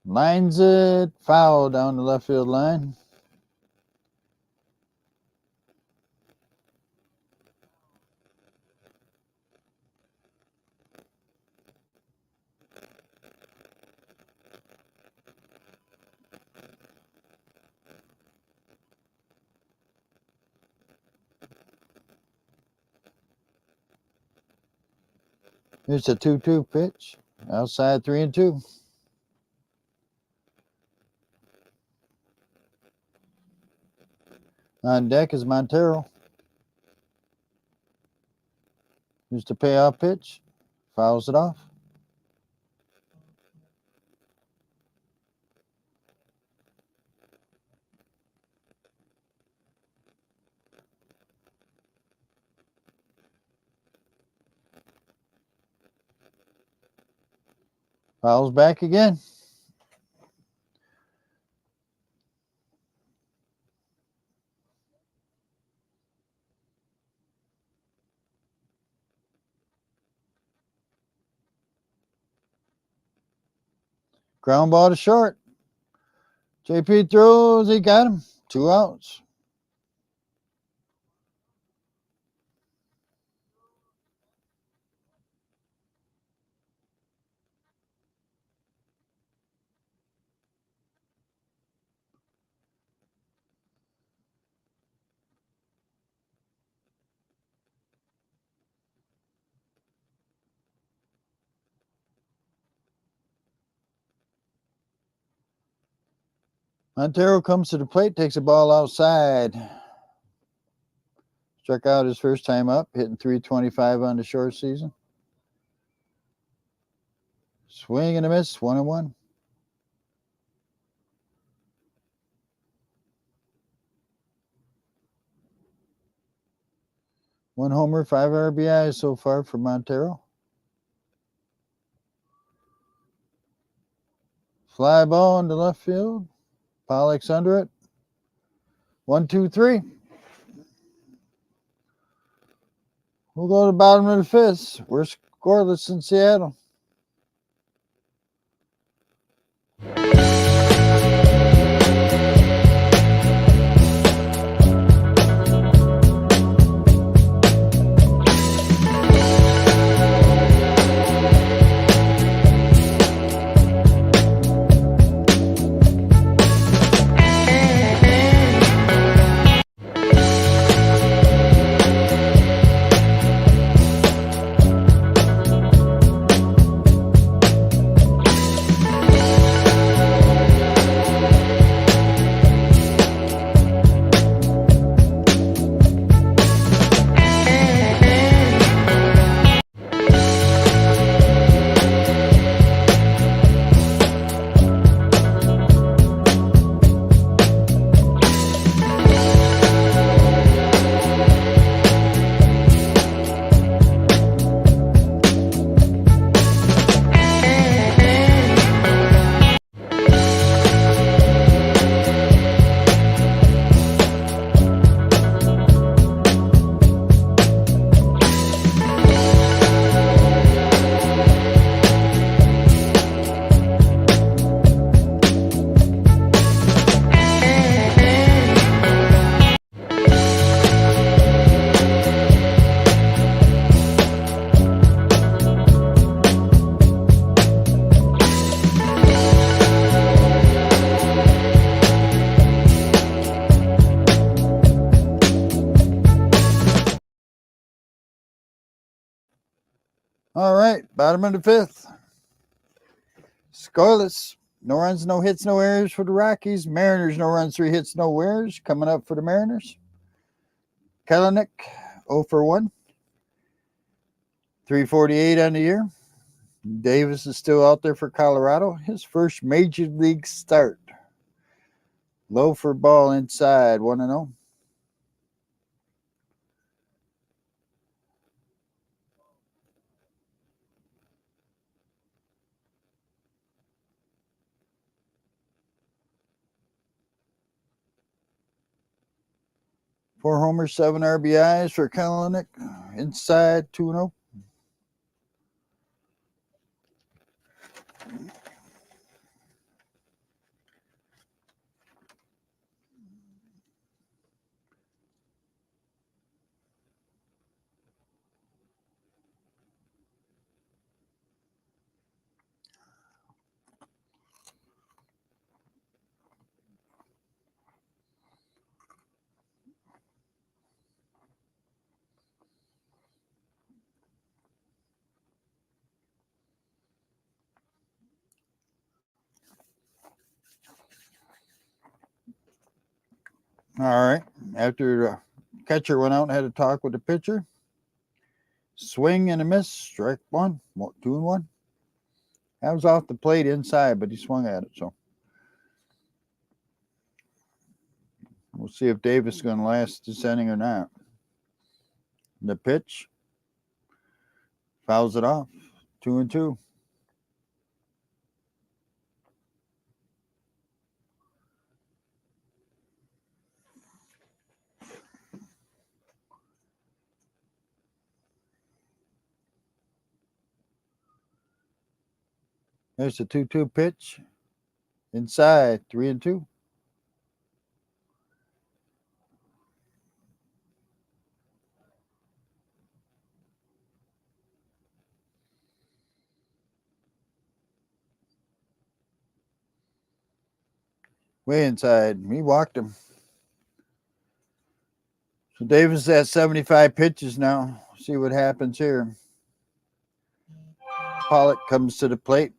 B: Lines it, foul down the left field line. Here's a 2-2 pitch. Outside, 3-2. On deck is Montero. Here's the payoff pitch. Fouls it off. Fouls back again. Ground ball to short. JP throws. He got him. 2 outs. Montero comes to the plate, takes the ball outside. Struck out his first time up, hitting .325 on the short season. Swing and a miss, 1-1. One homer, 5 RBIs so far for Montero. Fly ball into left field. Pollock's under it. 1, 2, 3. We'll go to the bottom of the fifth. We're scoreless in Seattle. All right, bottom of the fifth. Scoreless. No runs, no hits, no errors for the Rockies. Mariners, no runs, 3 hits, no errors. Coming up for the Mariners. Kelenic, 0 for 1. 348 on the year. Davis is still out there for Colorado. His first major league start. Low for ball inside, 1-0. Four homers, 7 RBIs for Kelenic. Inside, 2-0. All right. After the catcher went out and had a talk with the pitcher. Swing and a miss. Strike 1. 2-1. That was off the plate inside, but he swung at it. So we'll see if Davis is going to last this inning or not. The pitch. Fouls it off. 2-2. There's the 2-2 pitch. Inside, 3-2. Way inside. He walked him. So Davis at 75 pitches now. See what happens here. Pollock comes to the plate.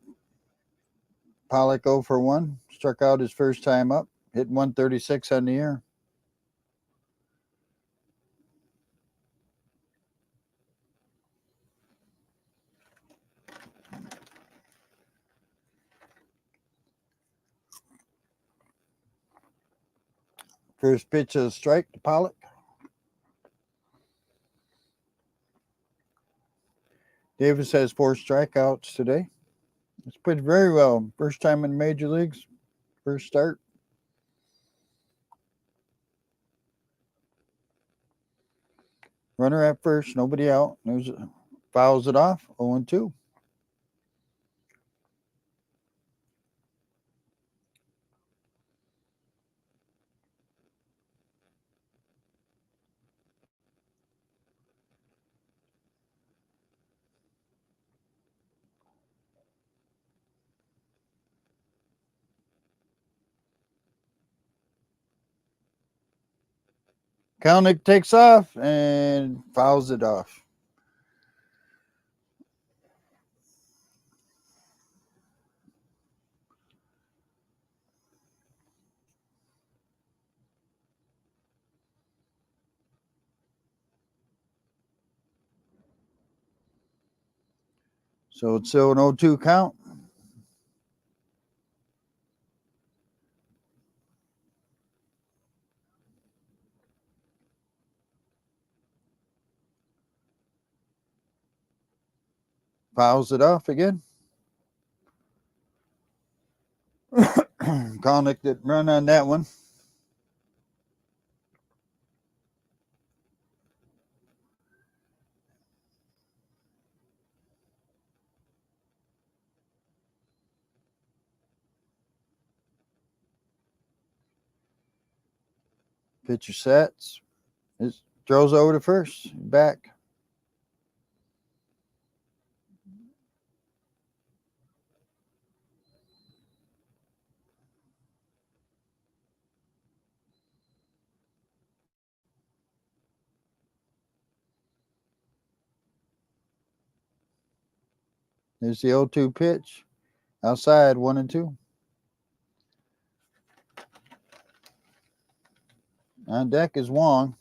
B: Pollock 0 for 1. Struck out his first time up. Hit 136 on the year. First pitch of the strike to Pollock. Davis has 4 strikeouts today. It's played very well. First time in the major leagues. First start. Runner at first. Nobody out. Fouls it off. 0-2. Kalnick takes off and fouls it off. So it's still an 0-2 count. Fouls it off again. Kalnick didn't run on that one. Pitcher sets. It throws over to first. Back. There's the 0-2 pitch. Outside, 1-2. On deck is Wong.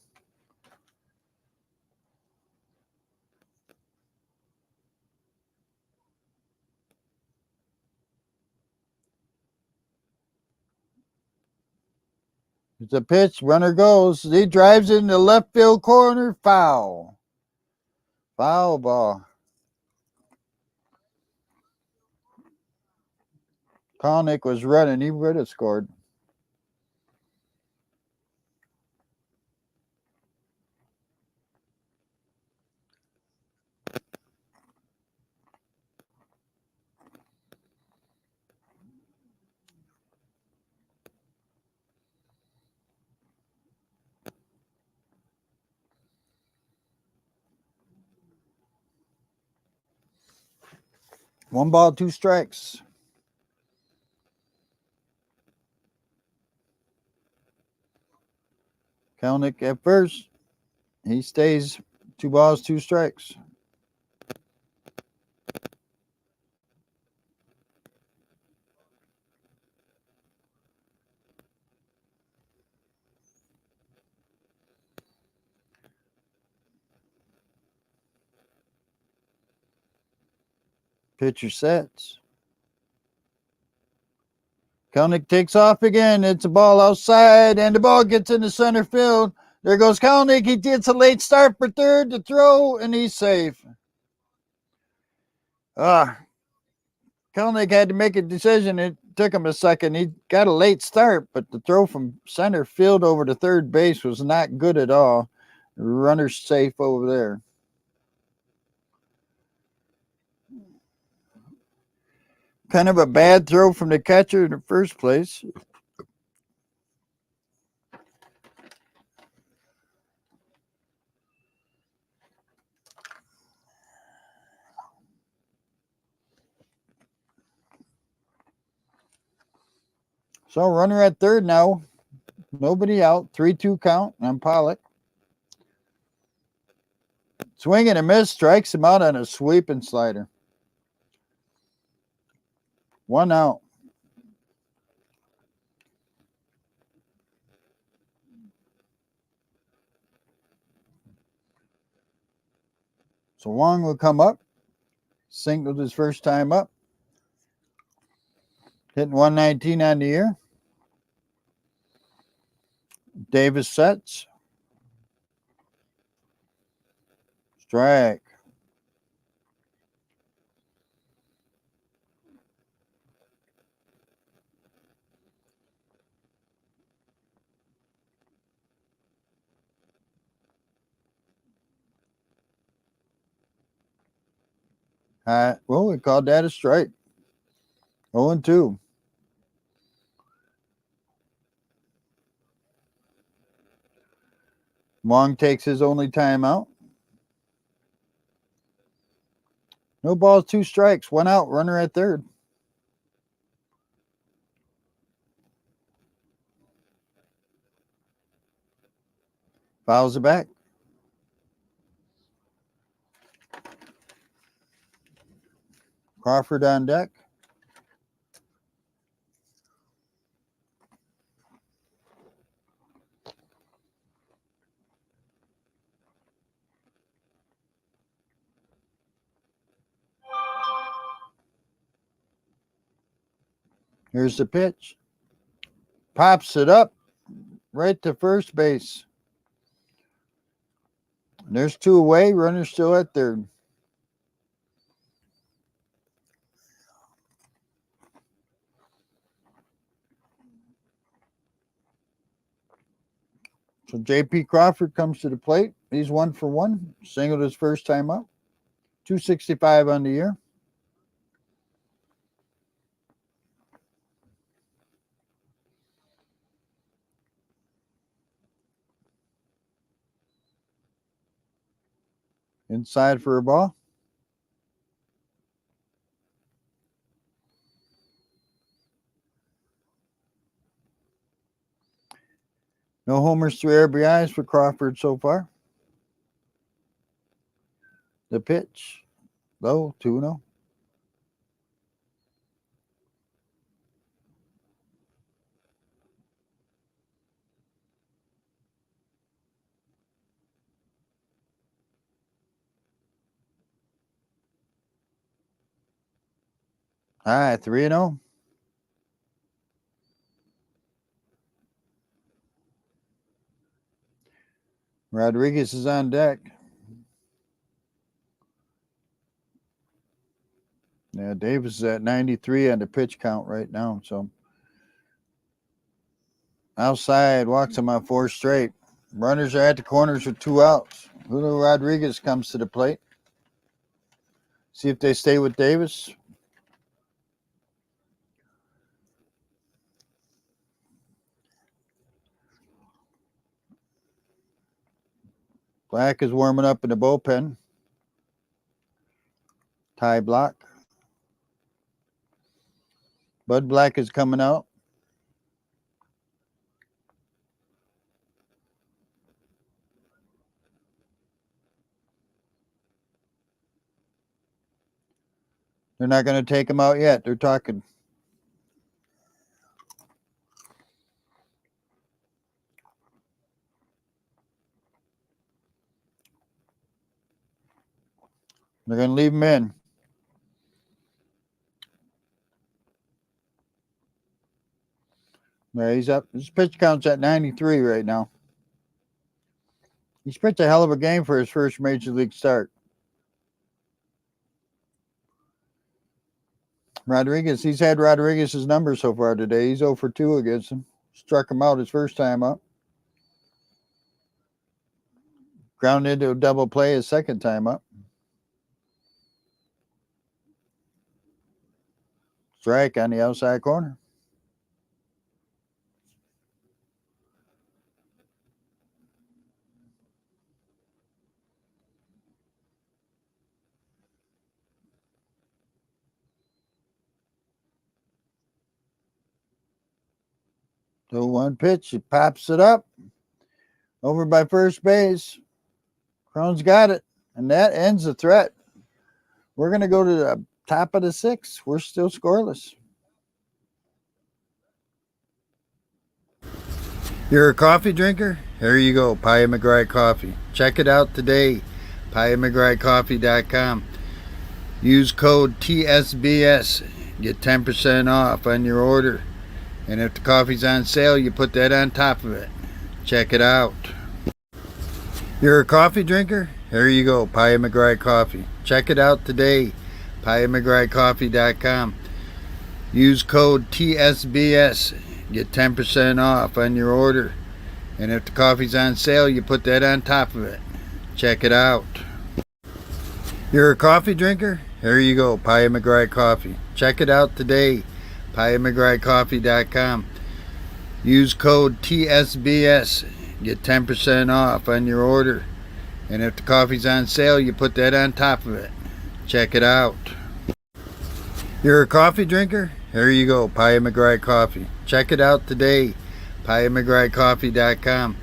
B: It's a pitch. Runner goes. He drives in the left field corner. Foul. Foul ball. Kalnick was running. He would have scored. One ball, 2 strikes. Kalnick at first. He stays 2 balls, 2 strikes. Pitcher sets. Kalnick takes off again. It's a ball outside, and the ball gets into center field. There goes Kalnick. He gets a late start for third to throw, and he's safe. Kalnick had to make a decision. It took him a second. He got a late start, but the throw from center field over to third base was not good at all. The runner's safe over there. Kind of a bad throw from the catcher in the first place. So runner at third now. Nobody out. 3-2 count on Pollock. Swing and a miss. Strikes him out on a sweeping slider. 1 out. So Wong will come up. Singled his first time up. Hitting 119 on the year. Davis sets. Strike. Well, we called that a strike. 0-2. Wong takes his only time out. No balls, 2 strikes. 1 out. Runner at third. Fouls it back. Crawford on deck. Here's the pitch. Pops it up right to first base. There's 2 away. Runner still at third. So J.P. Crawford comes to the plate. He's 1 for 1. Singled his first time up. 265 on the year. Inside for a ball. No homers, 3 RBIs for Crawford so far. The pitch. Low, 2-0. All right, 3-0. Rodriguez is on deck. Yeah, Davis is at 93 on the pitch count right now. So outside, walks him on 4 straight. Runners are at the corners with 2 outs. Julio Rodriguez comes to the plate. See if they stay with Davis. Black is warming up in the bullpen. Tie block. Bud Black is coming out. They're not going to take him out yet. They're talking. They're going to leave him in. Yeah, he's up. His pitch count's at 93 right now. He's pitched a hell of a game for his first major league start. Rodriguez, he's had Rodriguez's number so far today. He's 0 for 2 against him. Struck him out his first time up. Grounded into a double play his second time up. Strike on the outside corner. So one pitch, he pops it up over by first base. Crone's got it, and that ends the threat. We're going to go to the top of the sixth. We're still scoreless. You're a coffee drinker? Here you go, Pie McGrath Coffee. Check it out today, piemcgrathcoffee.com. Use code TSBS. Get 10% off on your order. And if the coffee's on sale, you put that on top of it. Check it out. You're a coffee drinker? Here you go, Pie McGrath Coffee. Check it out today, piemcgrathcoffee.com. Use code TSBS. Get 10% off on your order. And if the coffee's on sale, you put that on top of it. Check it out. You're a coffee drinker? Here you go, Pie McGrath Coffee. Check it out today, piemcgrathcoffee.com. Use code TSBS. Get 10% off on your order. And if the coffee's on sale, you put that on top of it. Check it out. You're a coffee drinker? Here you go, Pie McGrath Coffee. Check it out today, piemcgrathcoffee.com.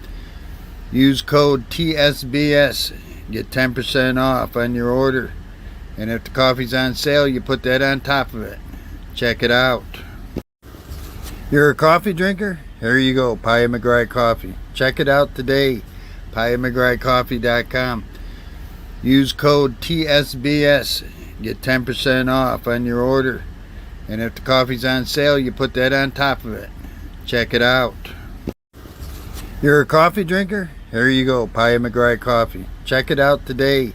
B: Use code TSBS. Get 10% off on your order. And if the coffee's on sale, you put that on top of it. Check it out. You're a coffee drinker? Here you go, Pie McGrath Coffee. Check it out today, piemcgrathcoffee.com. Use code TSBS. Get 10% off on your order. And if the coffee's on sale, you put that on top of it. Check it out. You're a coffee drinker? Here you go, Pie McGrath Coffee. Check it out today,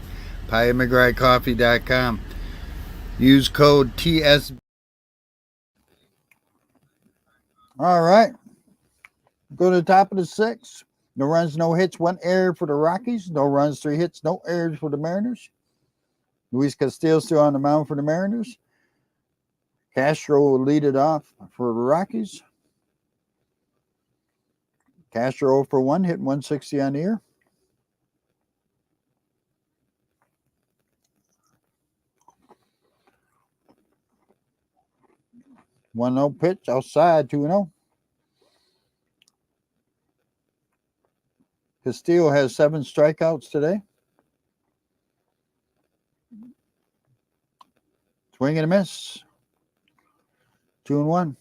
B: piemcgrathcoffee.com. Use code TSBS. All right. Go to the top of the sixth. No runs, no hits, 1 error for the Rockies. No runs, 3 hits, no errors for the Mariners. Luis Castillo still on the mound for the Mariners. Castro will lead it off for the Rockies. Castro 0 for 1, hitting 160 on the year. One 0 pitch outside, 2-0. Castillo has 7 strikeouts today. Swing and a miss. 2-1.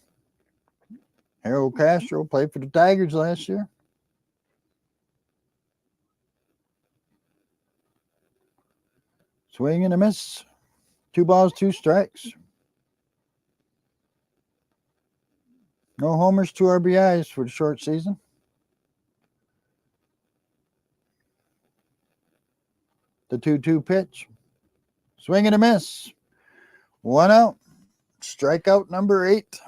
B: Harold Castro played for the Tigers last year. Swing and a miss. 2 balls, 2 strikes. No homers, 2 RBIs for the short season. The 2-2 pitch. Swing and a miss. 1 out. Strikeout number 8.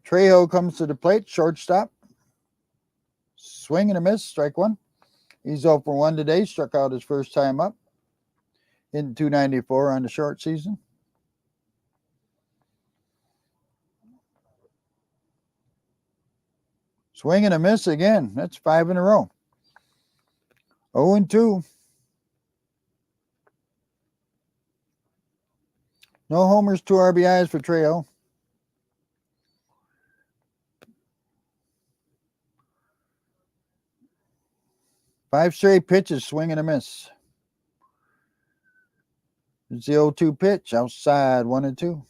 B: Trejo comes to the plate, shortstop. Swing and a miss, strike 1. He's 0 for 1 today, struck out his first time up. Hitting .294 on the short season. Swing and a miss again. That's 5 in a row. 0-2. No homers, 2 RBIs for Trejo. Five straight pitches, swing and a miss. It's the 0-2 pitch, outside, 1-2. I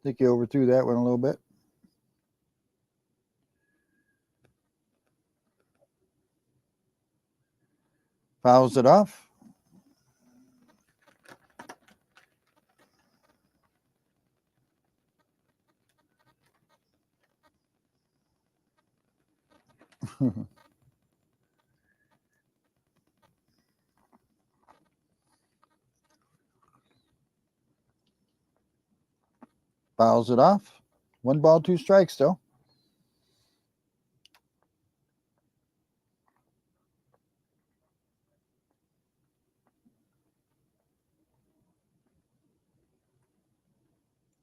B: think he overthrew that one a little bit. Fouls it off. Fouls it off. 1 ball, 2 strikes still.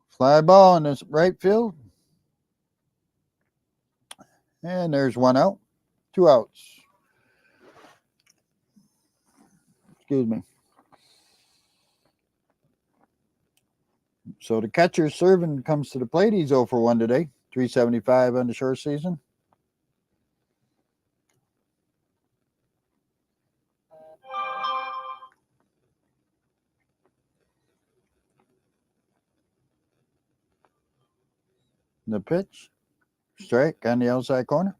B: Fly ball in this right field. And there's 1 out. 2 outs. Excuse me. So the catcher serving comes to the plate. He's 0 for 1 today. 375 on the short season. The pitch. Strike on the outside corner.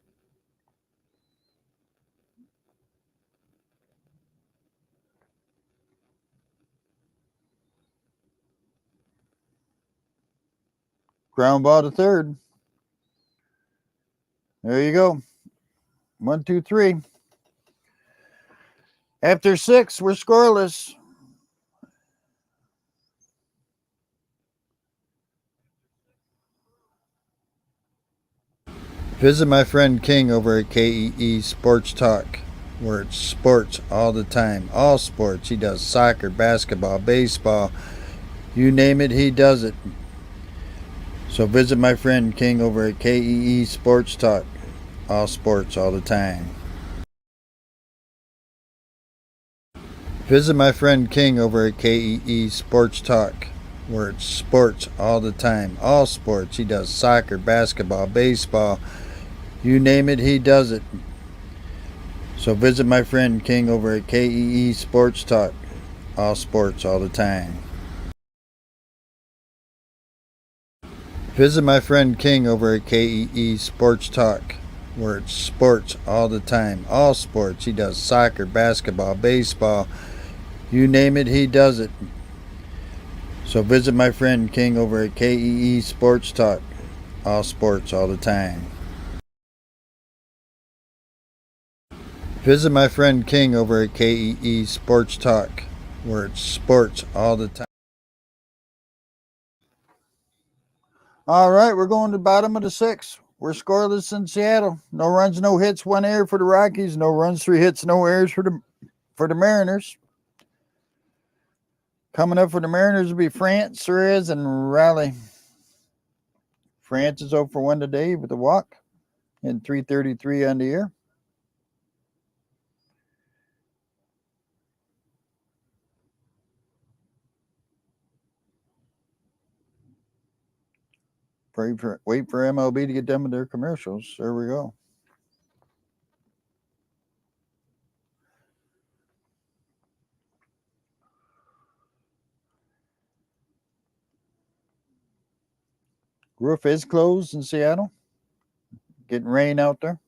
B: Ground ball to third. There you go. 1, 2, 3. After 6, we're scoreless. Visit my friend King over at KEE Sports Talk, where it's sports all the time. All sports. He does soccer, basketball, baseball. You name it, he does it. So visit my friend King over at KEE Sports Talk. All sports all the time. Visit my friend King over at KEE Sports Talk, where it's sports all the time. All sports. He does soccer, basketball, baseball. You name it, he does it. So visit my friend King over at KEE Sports Talk. All sports all the time. Visit my friend King over at KEE Sports Talk, where it's sports all the time. All sports. He does soccer, basketball, baseball. You name it, he does it. So visit my friend King over at KEE Sports Talk. All sports all the time. Visit my friend King over at KEE Sports Talk, where it's sports all the time. All right, we're going to the bottom of the 6th. We're scoreless in Seattle. No runs, no hits, 1 error for the Rockies. No runs, 3 hits, no errors for the Mariners. Coming up for the Mariners will be France, Suarez, and Raleigh. France is 0 for 1 today with a walk and 333 on the year. Wait for MLB to get done with their commercials. There we go. Roof is closed in Seattle. Getting rain out there.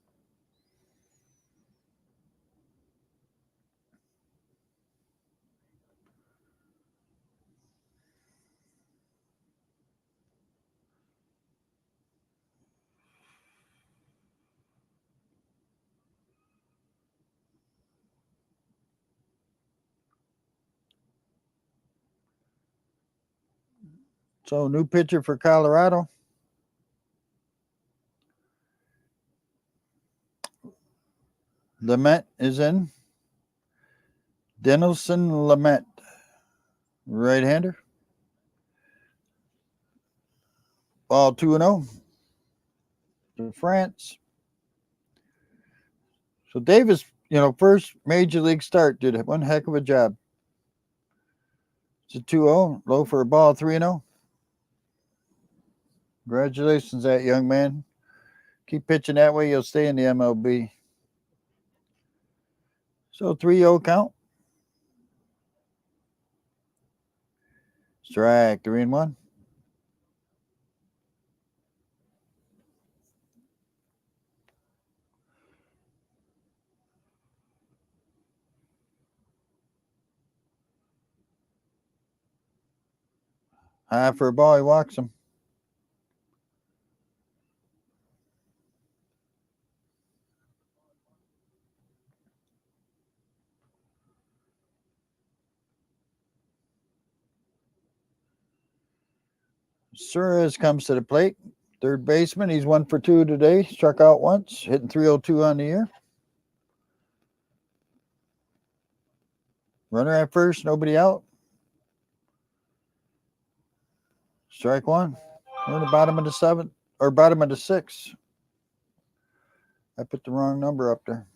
B: So, new pitcher for Colorado. Lement is in. Denelson Lement, right-hander. Ball 2-0 to France. So Davis, first major league start, did one heck of a job. It's a 2-0, low for a ball, 3-0. Congratulations, that young man. Keep pitching that way, you'll stay in the MLB. So 3-0 count. Strike, 3-1. High for a ball, he walks him. Suarez comes to the plate. Third baseman. He's 1 for 2 today. Struck out once, hitting 302 on the year. Runner at first, nobody out. Strike one. We're in the bottom of the seventh, or bottom of the sixth. I put the wrong number up there.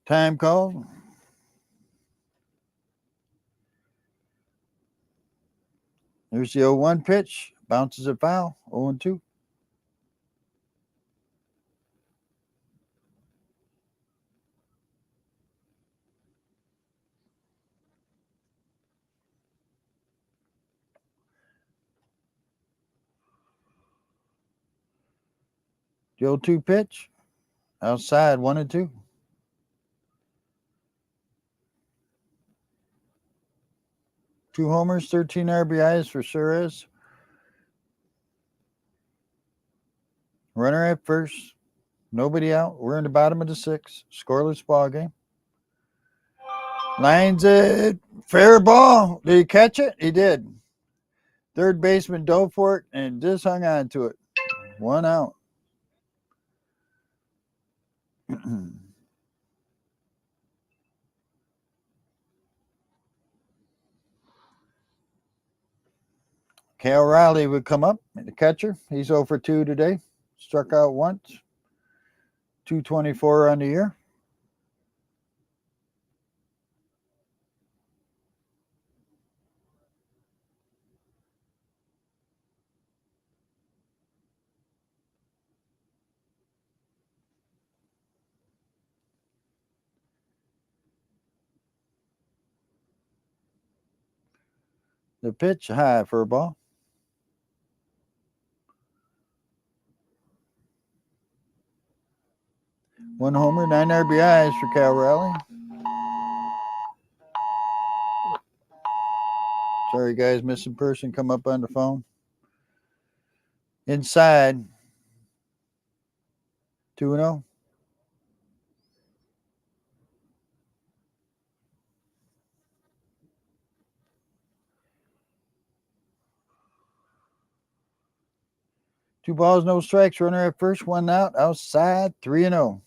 B: Time call. There's the 0-1 pitch. Bounces it foul. 0-2. The 0-2 pitch. Outside, 1-2. Two homers, 13 RBIs for Suarez. Runner at first. Nobody out. We're in the bottom of the sixth. Scoreless ball game. Lines it. Fair ball. Did he catch it? He did. Third baseman dove for it and just hung on to it. 1 out. Cal Riley would come up, the catcher. He's 0 for 2 today. Struck out once. 224 on the year. The pitch high for a ball. One homer, 9 RBIs for Cal Riley. Sorry, guys, missing person come up on the phone. Inside, 2-0. Two balls, no strikes. Runner at first, 1 out. Outside, 3-0.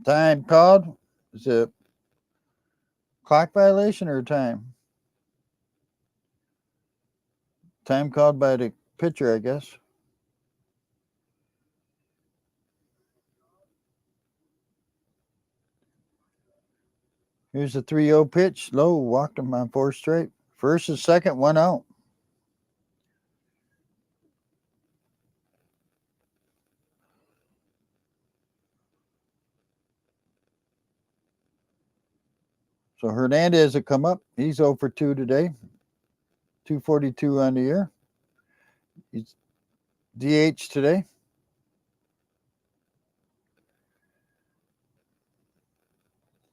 B: Time called. Is it clock violation or time? Time called by the pitcher, I guess. Here's the 3-0 pitch. Low, walked him on 4 straight. First and second, 1 out. So Hernandez will come up. He's 0 for 2 today. 242 on the year. He's DH today.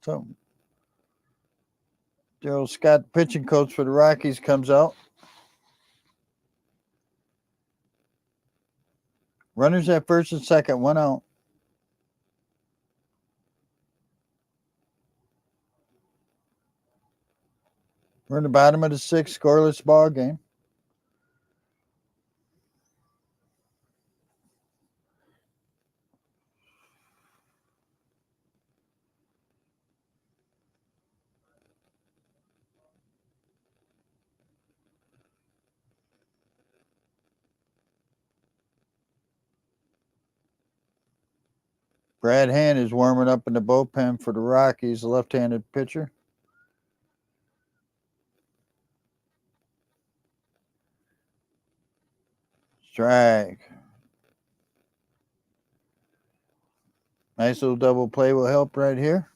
B: So Daryl Scott, pitching coach for the Rockies, comes out. Runners at first and second, 1 out. We're in the bottom of the sixth, scoreless ball game. Brad Hand is warming up in the bullpen for the Rockies, a left-handed pitcher. Strike. Nice little double play will help right here.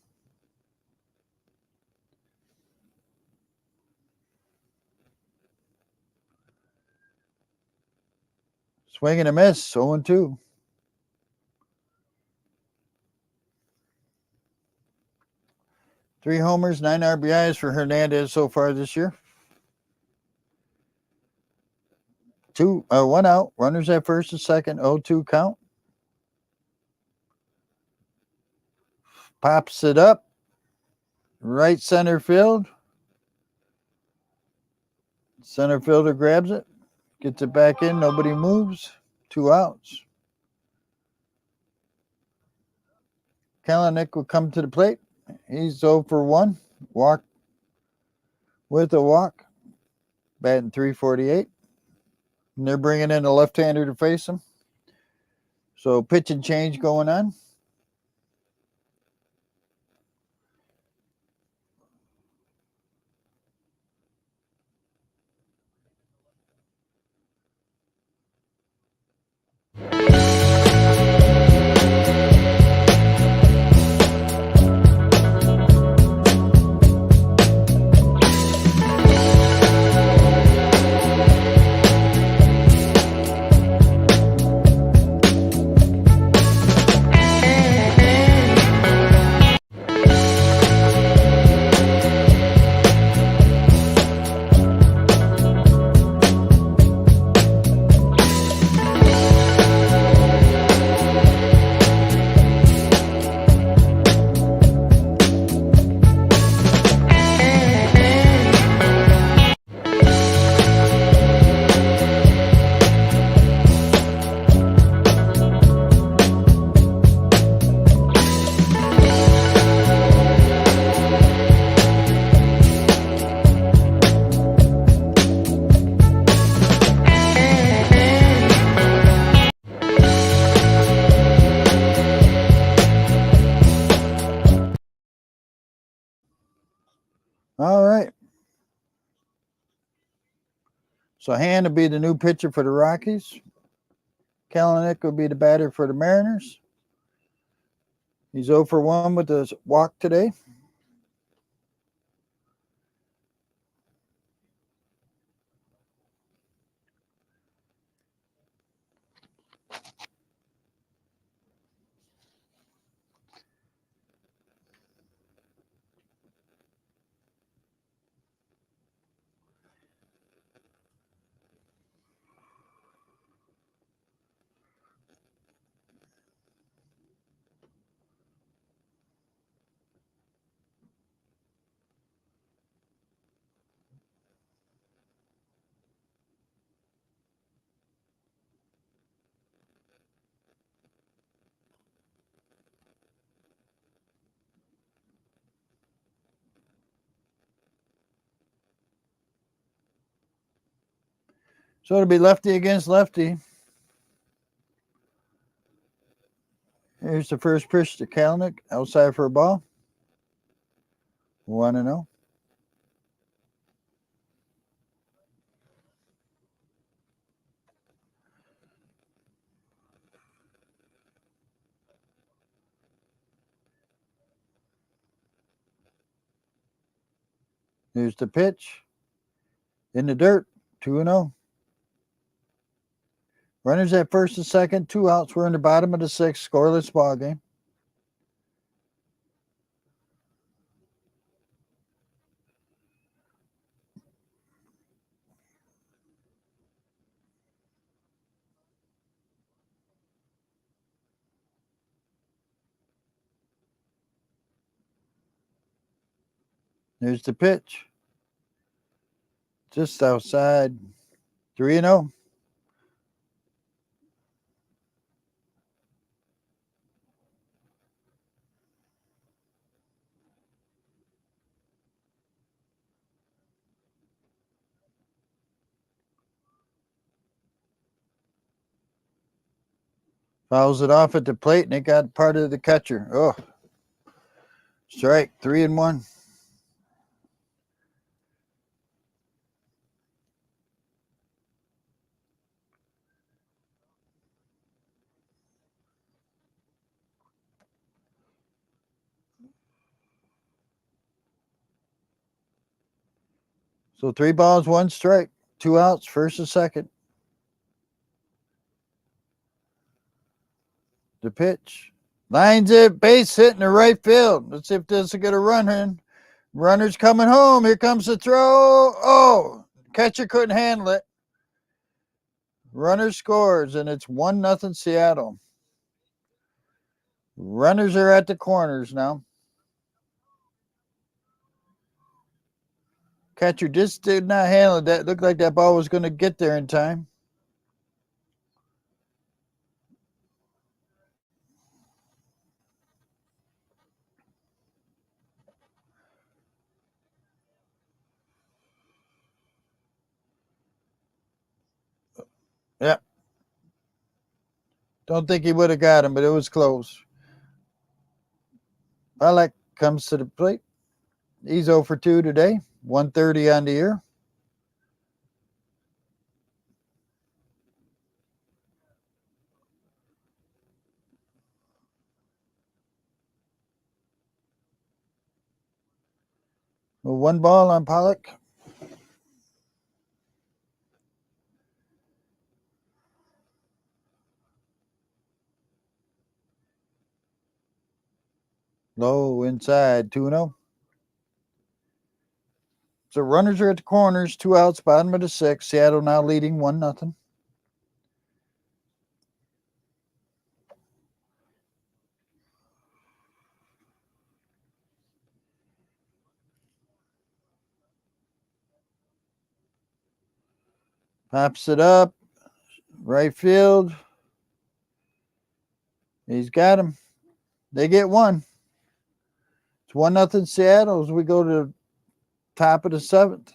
B: Swing and a miss, 0-2. Three homers, 9 RBIs for Hernandez so far this year. 1 out. Runners at first and second. 0-2 count. Pops it up. Right center field. Center fielder grabs it. Gets it back in. Nobody moves. 2 outs. Kalanick will come to the plate. He's 0 for 1. Walk with a walk. Batting .348. And they're bringing in a left-hander to face him. So pitch and change going on. All right. So Hand will be the new pitcher for the Rockies. Kalanick will be the batter for the Mariners. He's 0 for 1 with the walk today. So it'll be lefty against lefty. Here's the first pitch to Kalanick. Outside for a ball. 1-0. Here's the pitch. In the dirt. 2-0. Runners at first and second. 2 outs. We're in the bottom of the 6th. Scoreless ball game. There's the pitch. Just outside. 3-0. Fouls it off at the plate, and it got part of the catcher. Oh, strike. 3-1. So 3 balls, 1 strike. 2 outs, first and second. The pitch. Lines it, base hit in the right field. Let's see if this will get a run in. Runner's coming home. Here comes the throw. Oh, catcher couldn't handle it. Runner scores, and it's 1-0 Seattle. Runners are at the corners now. Catcher just did not handle it. That looked like that ball was going to get there in time. Yep. Don't think he would have got him, but it was close. Pollock comes to the plate. He's 0 for 2 today. 130 on the year. Well, 1 ball on Pollock. Low inside, 2-0. So runners are at the corners, 2 outs, bottom of the 6th. Seattle now leading 1-0. Pops it up. Right field. He's got him. They get 1. It's 1-0 Seattle as we go to the top of the 7th.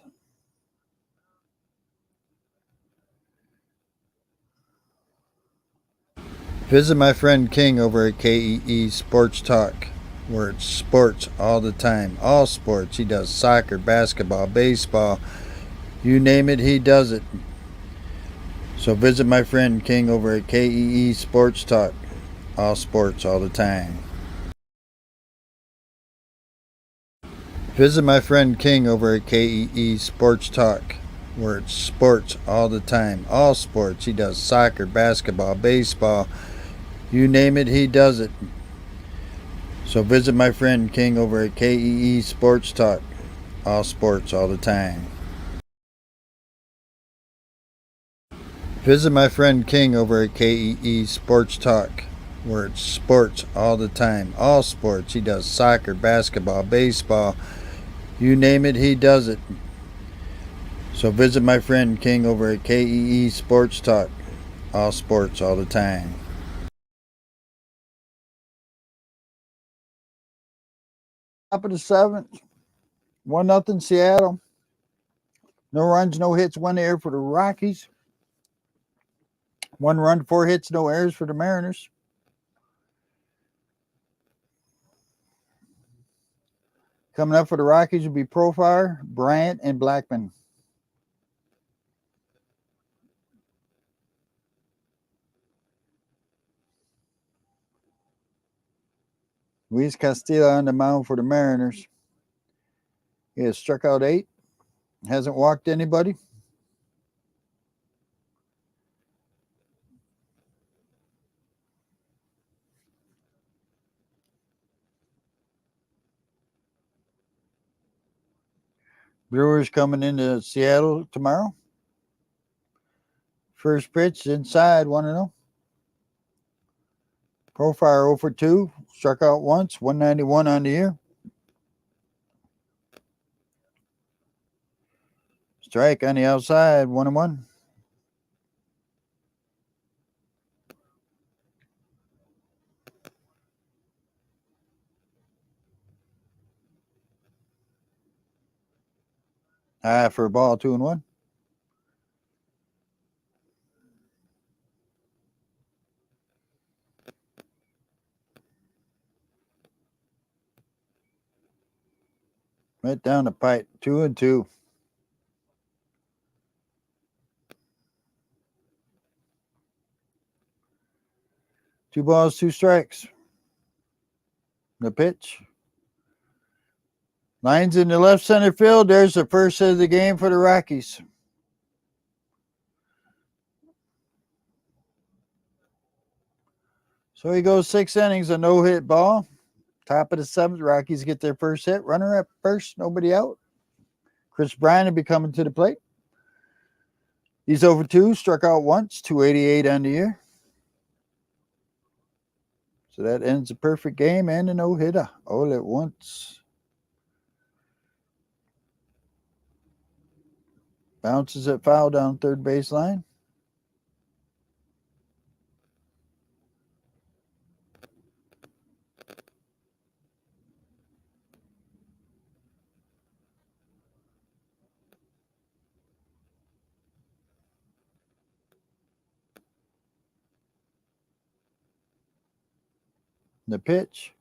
B: Visit my friend King over at KEE Sports Talk, where it's sports all the time. All sports. He does soccer, basketball, baseball. You name it, he does it. So visit my friend King over at KEE Sports Talk. All sports all the time. Visit my friend King over at KEE Sports Talk, where it's sports all the time. All sports. He does soccer, basketball, baseball. You name it, he does it. So visit my friend King over at KEE Sports Talk. All sports all the time. Visit my friend King over at KEE Sports Talk, where it's sports all the time. All sports. He does soccer, basketball, baseball. You name it, he does it. So visit my friend King over at KEE Sports Talk. All sports all the time. Top of the 7th. 1-0 Seattle. No runs, no hits, 1 error for the Rockies. 1 run, 4 hits, no errors for the Mariners. Coming up for the Rockies will be Profar, Bryant, and Blackman. Luis Castillo on the mound for the Mariners. He has struck out 8. Hasn't walked anybody. Brewers coming into Seattle tomorrow. First pitch inside, 1-0. Profile 0 for 2. Struck out once, 191 on the year. Strike on the outside, 1-1. High for a ball, 2-1. Right down the pipe, 2-2. 2 balls, 2 strikes. The pitch. Lines in the left center field. There's the first hit of the game for the Rockies. So he goes 6 innings, a no-hit ball. Top of the seventh, Rockies get their first hit. Runner at first, nobody out. Chris Bryant will be coming to the plate. He's over 2, struck out once, 288 on the year. So that ends a perfect game and a no-hitter all at once. Bounces it foul down third baseline. The pitch.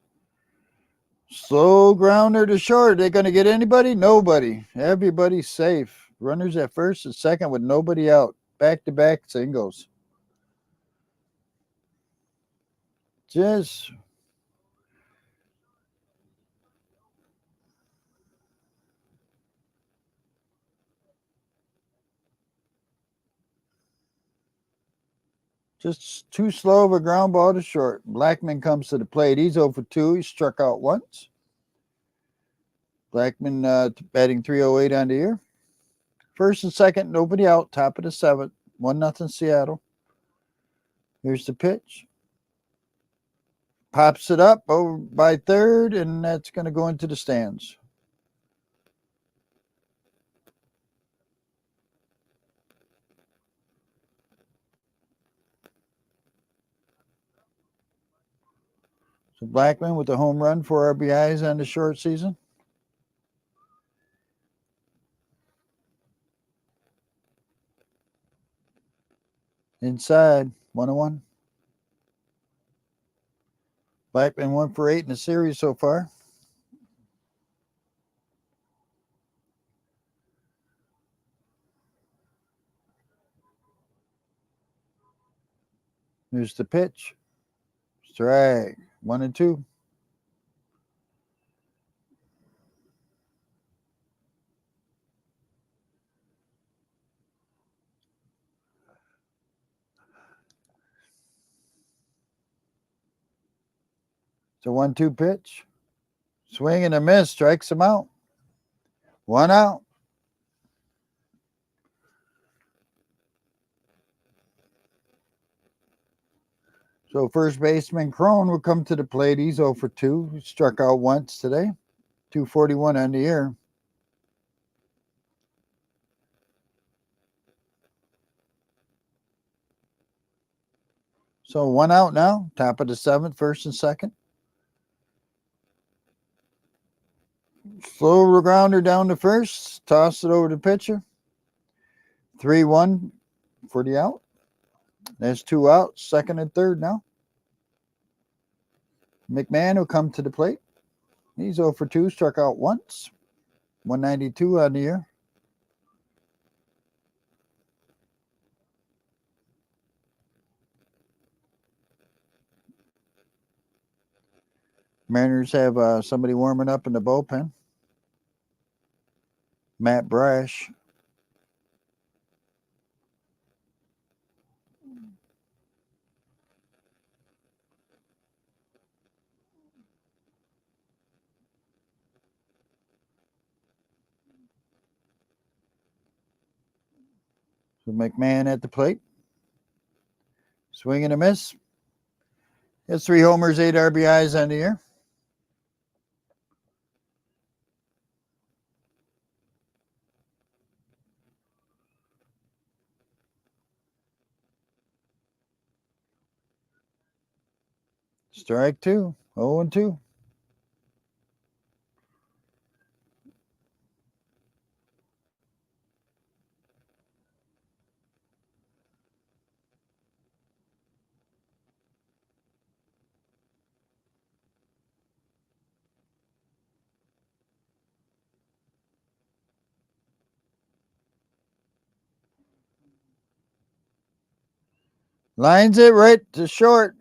B: Slow grounder to short. Are they going to get anybody? Nobody. Everybody's safe. Runners at first and second with nobody out. Back-to-back singles. Just too slow of a ground ball to short. Blackman comes to the plate. He's over 2. He struck out once. Blackman batting 308 on the year. First and second, nobody out. Top of the seventh. 1-0 Seattle. Here's the pitch. Pops it up over by third, and that's going to go into the stands. So Blackman with the home run, 4 RBIs on the short season. Inside, 1-1. Blackman 1 for 8 in the series so far. Here's the pitch. Strike. 1-2. It's a 1-2 pitch. Swing and a miss. Strikes him out. 1 out. So first baseman Crone will come to the plate. He's 0 for 2. He struck out once today. 241 on the year. So 1 out now. Top of the seventh, first and second. Slow grounder down to first. Toss it over to pitcher. 3-1 for the out. There's 2 out. Second and third now. McMahon will come to the plate. He's 0 for 2. Struck out once. 192 on the year. Mariners have somebody warming up in the bullpen. Matt Brash. So McMahon at the plate. Swing and a miss. Has 3 homers, 8 RBIs on the year. Strike 2. 0-2. Lines it right to short.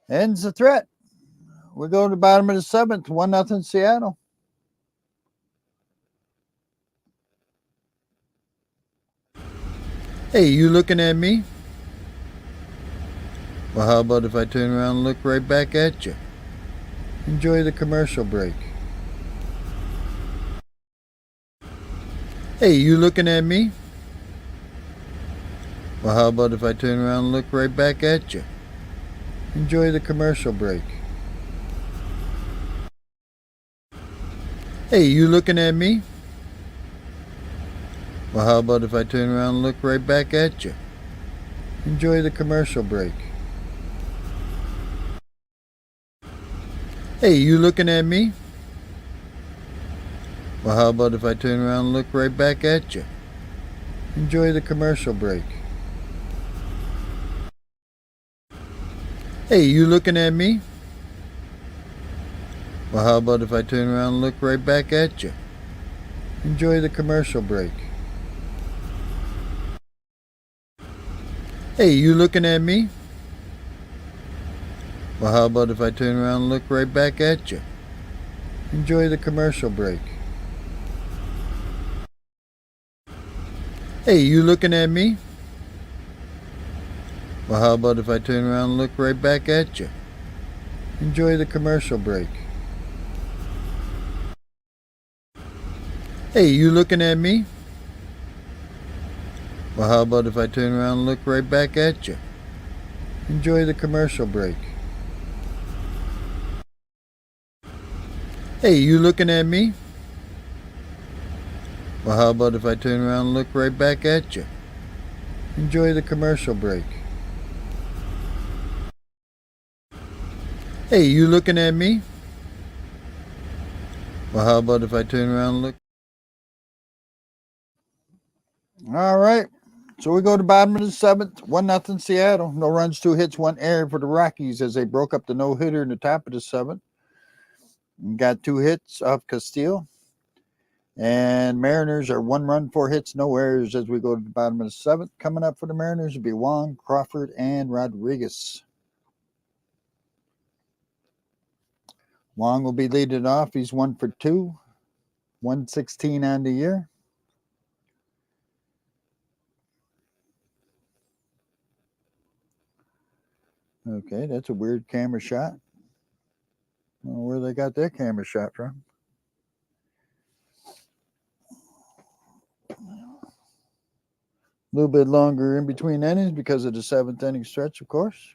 B: Ends the threat. We go to the bottom of the seventh. 1-0 Seattle. Hey, you looking at me? Well, how about if I turn around and look right back at you? Enjoy the commercial break. Hey, you looking at me? Well, how about if I turn around and look right back at you? Enjoy the commercial break. Hey, you looking at me? Well, how about if I turn around and look right back at you? Enjoy the commercial break. Hey, you looking at me? Well, how about if I turn around and look right back at you? Enjoy the commercial break. Hey, you looking at me? Well, how about if I turn around and look right back at you? Enjoy the commercial break. Hey, you looking at me? Well, how about if I turn around and look right back at you? Enjoy the commercial break. Hey, you looking at me? Well, how about if I turn around and look right back at you? Enjoy the commercial break. Hey, you looking at me? Well, how about if I turn around and look right back at you? Enjoy the commercial break. Hey, you looking at me? Well, how about if I turn around and look right back at you? Enjoy the commercial break. Hey, you looking at me? Well, how about if I turn around and look? All right. So we go to bottom of the seventh, 1-0 Seattle. No runs, 2 hits, 1 error for the Rockies as they broke up the no-hitter in the top of the seventh. And got 2 hits off Castillo. And Mariners are 1 run, 4 hits, no errors as we go to the bottom of the seventh. Coming up for the Mariners will be Wong, Crawford, and Rodriguez. Wong will be leading off. He's 1 for 2, 116 on the year. Okay, that's a weird camera shot. I don't know where they got that camera shot from. A little bit longer in between innings because of the 7th inning stretch, of course.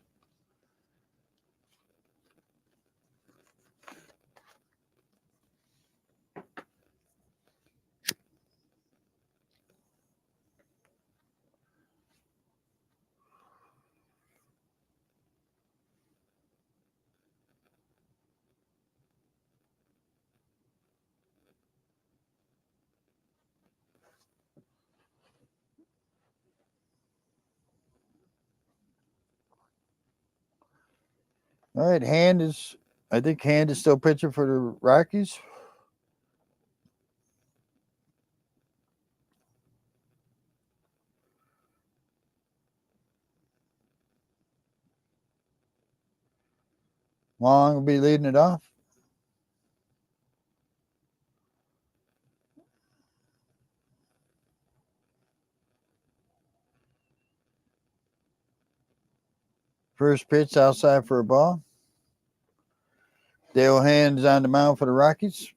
B: All right, I think Hand is still pitching for the Rockies. Wong will be leading it off. First pitch outside for a ball. Dale Hand is on the mound for the Rockies.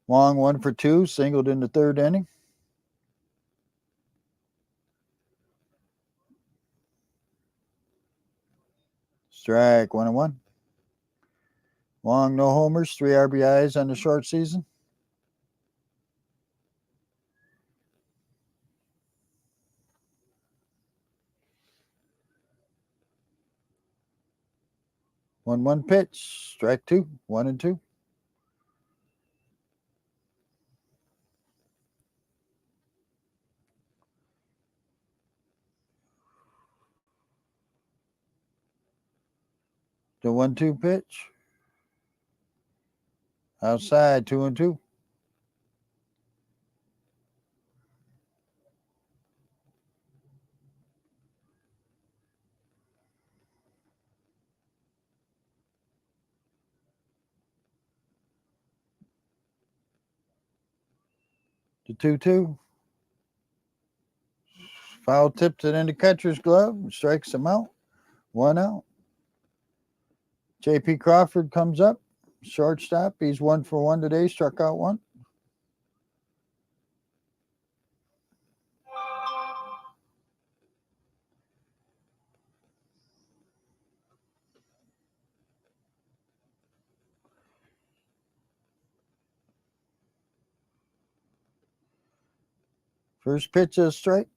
B: Wong 1 for 2, singled in the 3rd inning. Strike 1-1. Wong no homers, 3 RBIs on the short season. One pitch, strike 2, 1-2. The 1-2 pitch. Outside, 2-2. The 2-2. Foul tips it into catcher's glove. Strikes him out. 1 out. J.P. Crawford comes up. Shortstop. He's 1 for 1 today. Struck out 1. First pitch is a strike.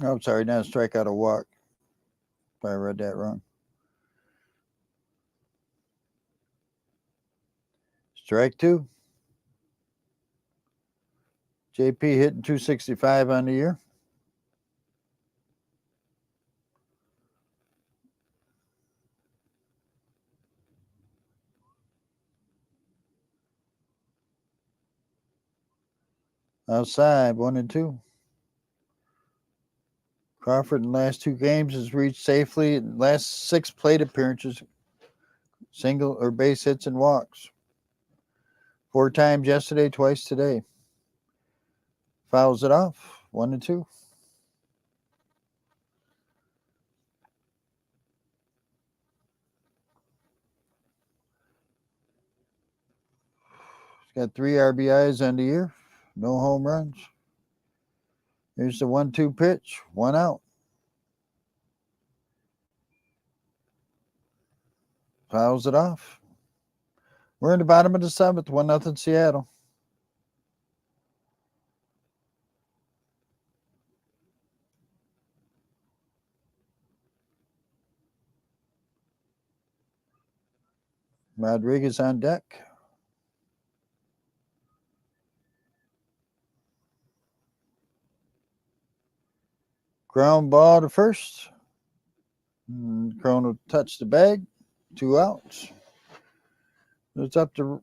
B: Oh, I'm sorry, not a strikeout, a walk. If I read that wrong. Strike 2. JP hitting 265 on the year. Outside, 1-2. Crawford in the last 2 games has reached safely in the last 6 plate appearances, single or base hits and walks. 4 times yesterday, twice today. Fouls it off, 1-2. He's got 3 RBIs on the year, no home runs. Here's the 1-2 pitch, 1 out. Fouls it off. We're in the bottom of the 7th, 1-0 Seattle. Rodriguez on deck. Ground ball to first. Crone will touch the bag. 2 outs. It's up to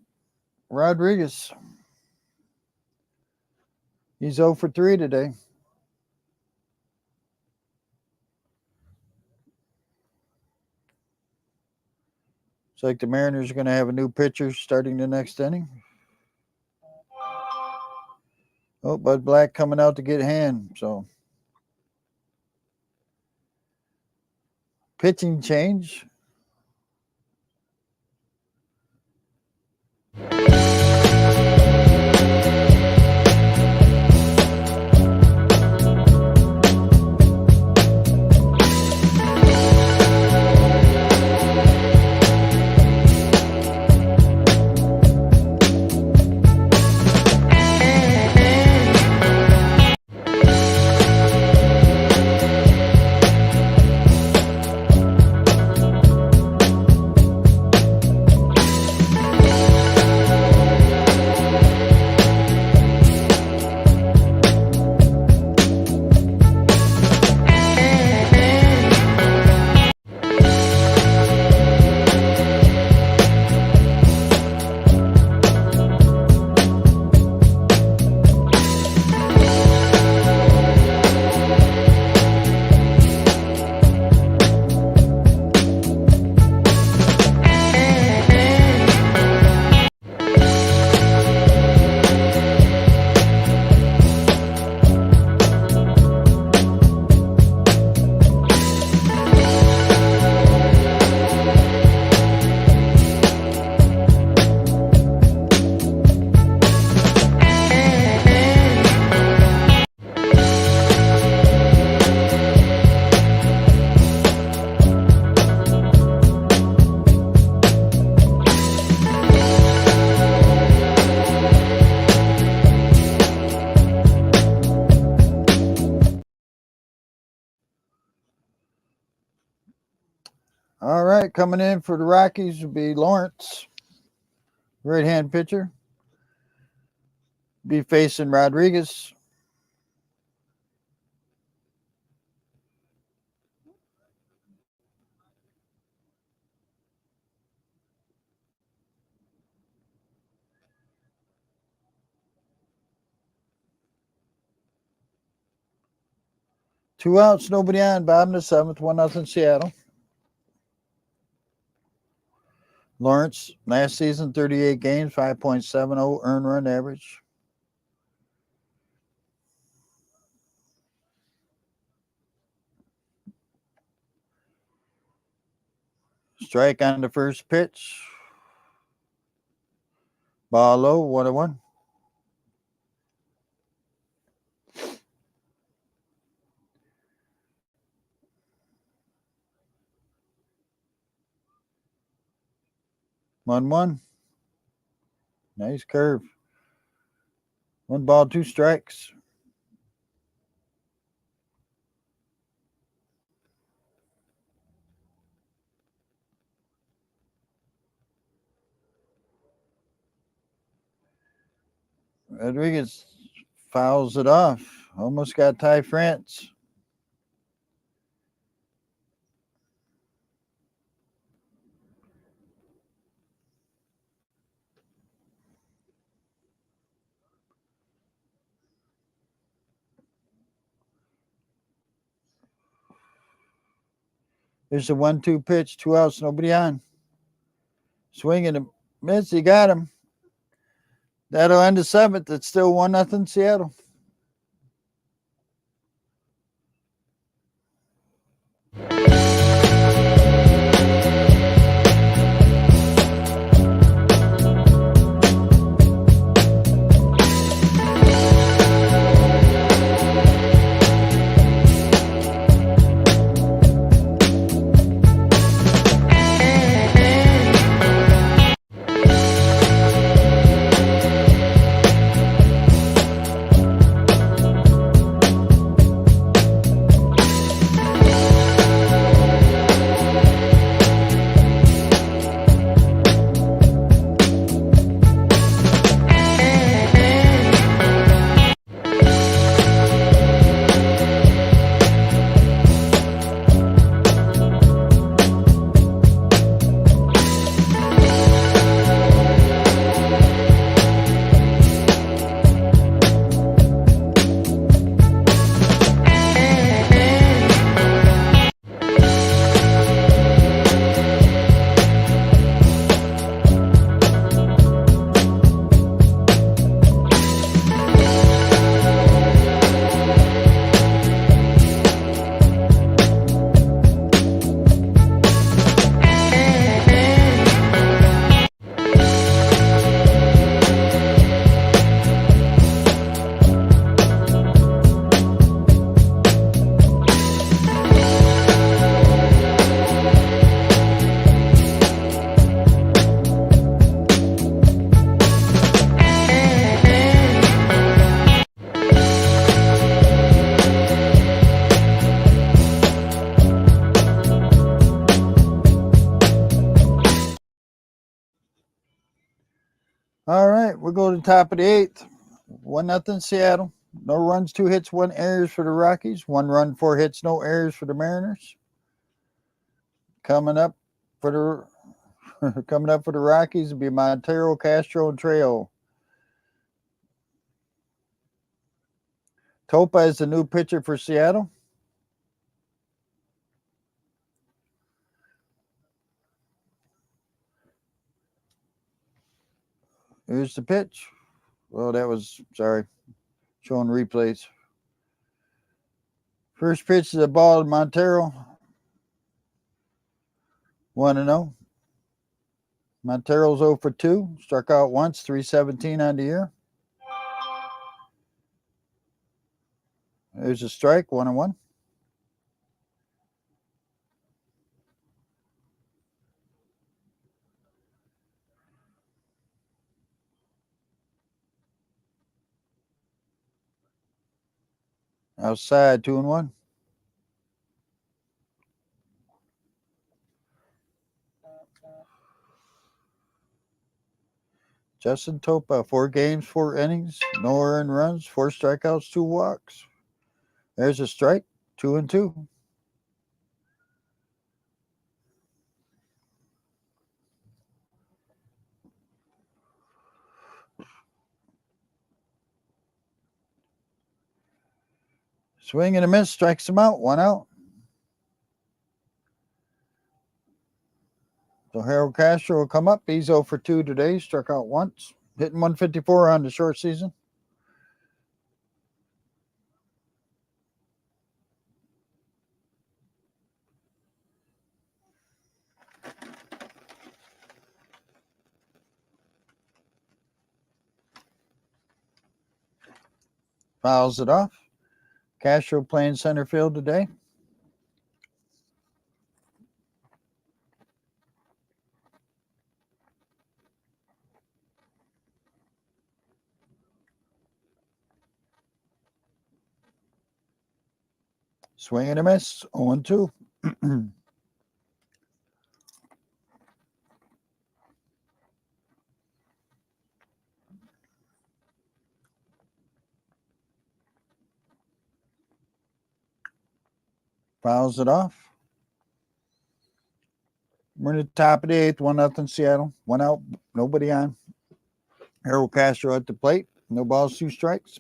B: Rodriguez. He's 0 for 3 today. Looks like the Mariners are going to have a new pitcher starting the next inning. Oh, Bud Black coming out to get a hand. So, pitching change. All right, coming in for the Rockies will be Lawrence, right-hand pitcher. Be facing Rodriguez. Two outs, nobody on. Bottom of the 7th, 1-0 Seattle. Lawrence, last season, 38 games, 5.70 earned run average. Strike on the first pitch. Ball low, 1-1. One one. Nice curve. 1 ball, 2 strikes. Rodriguez fouls it off. Almost got Ty France. There's a 1-2 pitch, 2 outs, nobody on. Swing and a miss, he got him. That'll end the 7th. It's still 1-0 Seattle. All right, we'll go to the top of the 8th. 1-0 Seattle. No runs, 2 hits, 1 errors for the Rockies. 1 run, 4 hits, no errors for the Mariners. Coming up for the Rockies will be Montero, Castro, and Trejo. Topa is the new pitcher for Seattle. Here's the pitch. Oh, that was, sorry, showing replays. First pitch is a ball to Montero. 1-0. Montero's 0 for 2. Struck out once, 317 on the year. There's a strike, 1-1. Outside, 2-1. Justin Topa, 4 games, 4 innings, no earned runs, 4 strikeouts, 2 walks. There's a strike, 2-2. Swing and a miss, strikes him out, 1 out. So Harold Castro will come up. He's 0 for 2 today. Struck out once. Hitting 154 on the short season. Fouls it off. Castro playing center field today. Swing and a miss. 0-2. Fouls it off. We're in the top of the 8th. 1-0 Seattle. 1 out. Nobody on. Harold Castro at the plate. No balls, 2 strikes.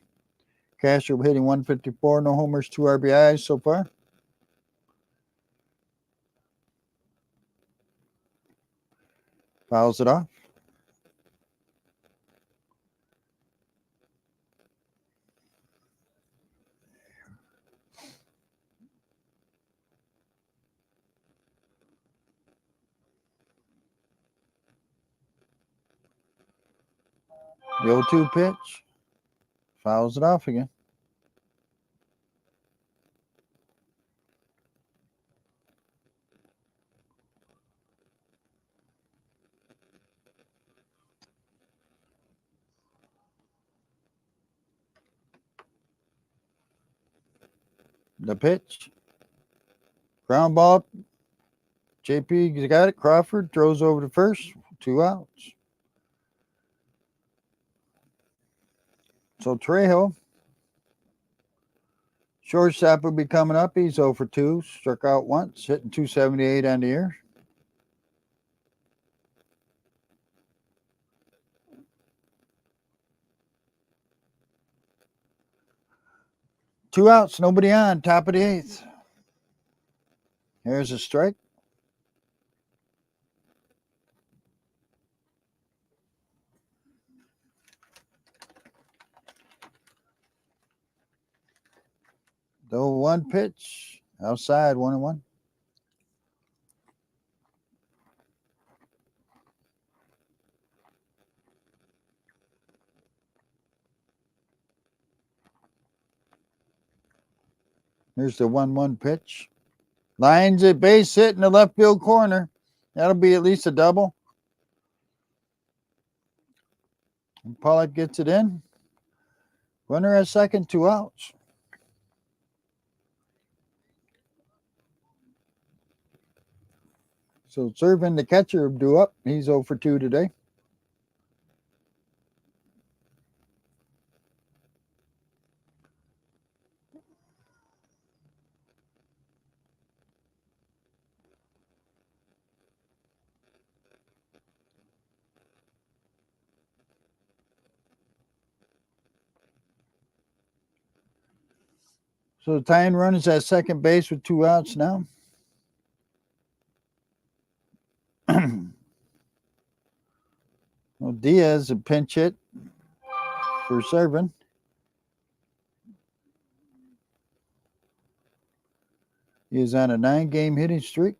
B: Castro hitting 154. No homers, 2 RBIs so far. Fouls it off. The 0-2 pitch. Fouls it off again. The pitch. Ground ball. JP got it. Crawford throws over to first. 2 outs. So Trejo, shortstop will be coming up. He's 0 for 2. Struck out once. Hitting 278 on the year. Two outs. Nobody on. Top of the 8th. Here's a strike. The 1 pitch. Outside. 1-1. Here's the 1-1 pitch. Lines it, base hit in the left field corner. That'll be at least a double. And Pollock gets it in. Runner at second, 2 outs. So serving the catcher due up. He's 0 for 2 today. So the tying run is at second base with 2 outs now. Well, Diaz a pinch hit for serving. He is on a 9-game hitting streak.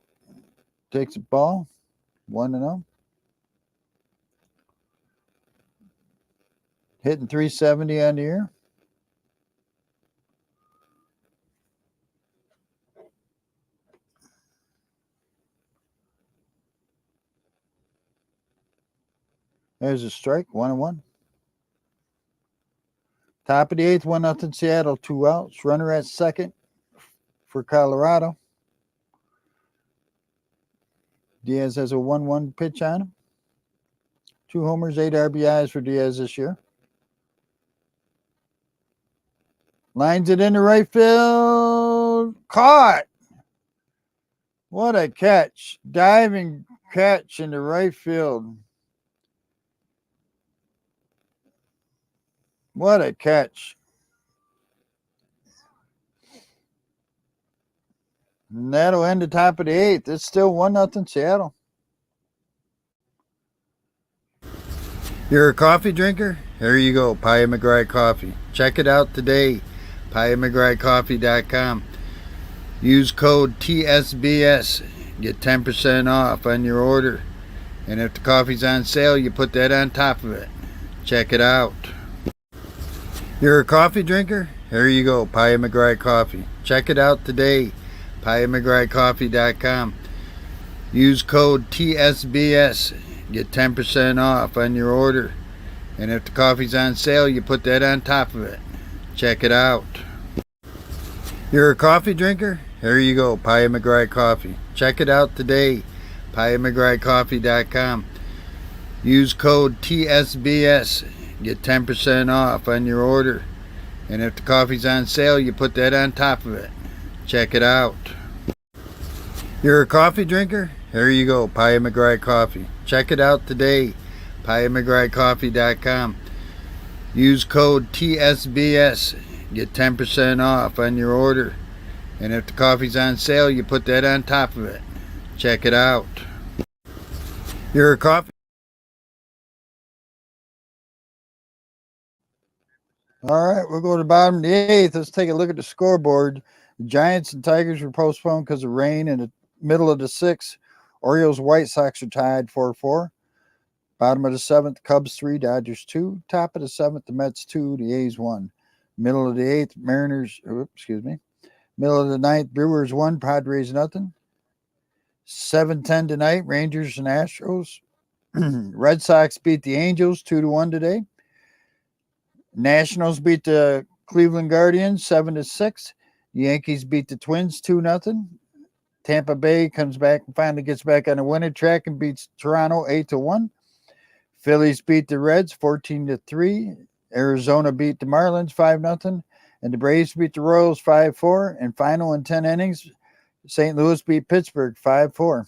B: Takes a ball. 1-0. Hitting 370 on the year. There's a strike. 1-1. Top of the 8th. 1-0 Seattle. 2 outs. Runner at second for Colorado. Diaz has a 1-1 pitch on him. 2 homers, 8 RBIs for Diaz this year. Lines it into right field. Caught. What a catch. Diving catch into right field. What a catch. And that'll end the top of the 8th. It's still 1-0 Seattle. You're a coffee drinker? Here you go, Pia McGrath Coffee. Check it out today, PiaMcGrathCoffee.com. Use code TSBS. Get 10% off on your order. And if the coffee's on sale, you put that on top of it. Check it out. You're a coffee drinker? Here you go, Pia McGrath Coffee. Check it out today, PiaMcGrathCoffee.com. Use code TSBS. Get 10% off on your order. And if the coffee's on sale, you put that on top of it. Check it out. You're a coffee drinker? Here you go, Pia McGrath Coffee. Check it out today, PiaMcGrathCoffee.com. Use code TSBS. Get 10% off on your order. And if the coffee's on sale, you put that on top of it. Check it out. You're a coffee drinker? Here you go, Pia McGrath Coffee. Check it out today, PiaMcGrathCoffee.com. Use code TSBS. Get 10% off on your order. And if the coffee's on sale, you put that on top of it. Check it out. You're a coffee. All right, we'll go to the bottom of the eighth. Let's take a look at the scoreboard. The Giants and Tigers were postponed because of rain in the middle of the sixth. Orioles, White Sox are tied 4-4. Bottom of the seventh, Cubs 3, Dodgers 2. Top of the seventh, the Mets 2, the A's 1. Middle of the eighth, Middle of the ninth, Brewers 1, Padres nothing. 7:10 tonight, Rangers and Astros. Red Sox beat the Angels 2-1 today. Nationals beat the Cleveland Guardians 7-6. Yankees beat the Twins 2-0. Tampa Bay comes back and finally gets back on the winning track and beats Toronto 8-1. Phillies beat the Reds 14-3. Arizona beat the Marlins 5-0. And the Braves beat the Royals 5-4. And final in 10 innings, St. Louis beat Pittsburgh 5-4.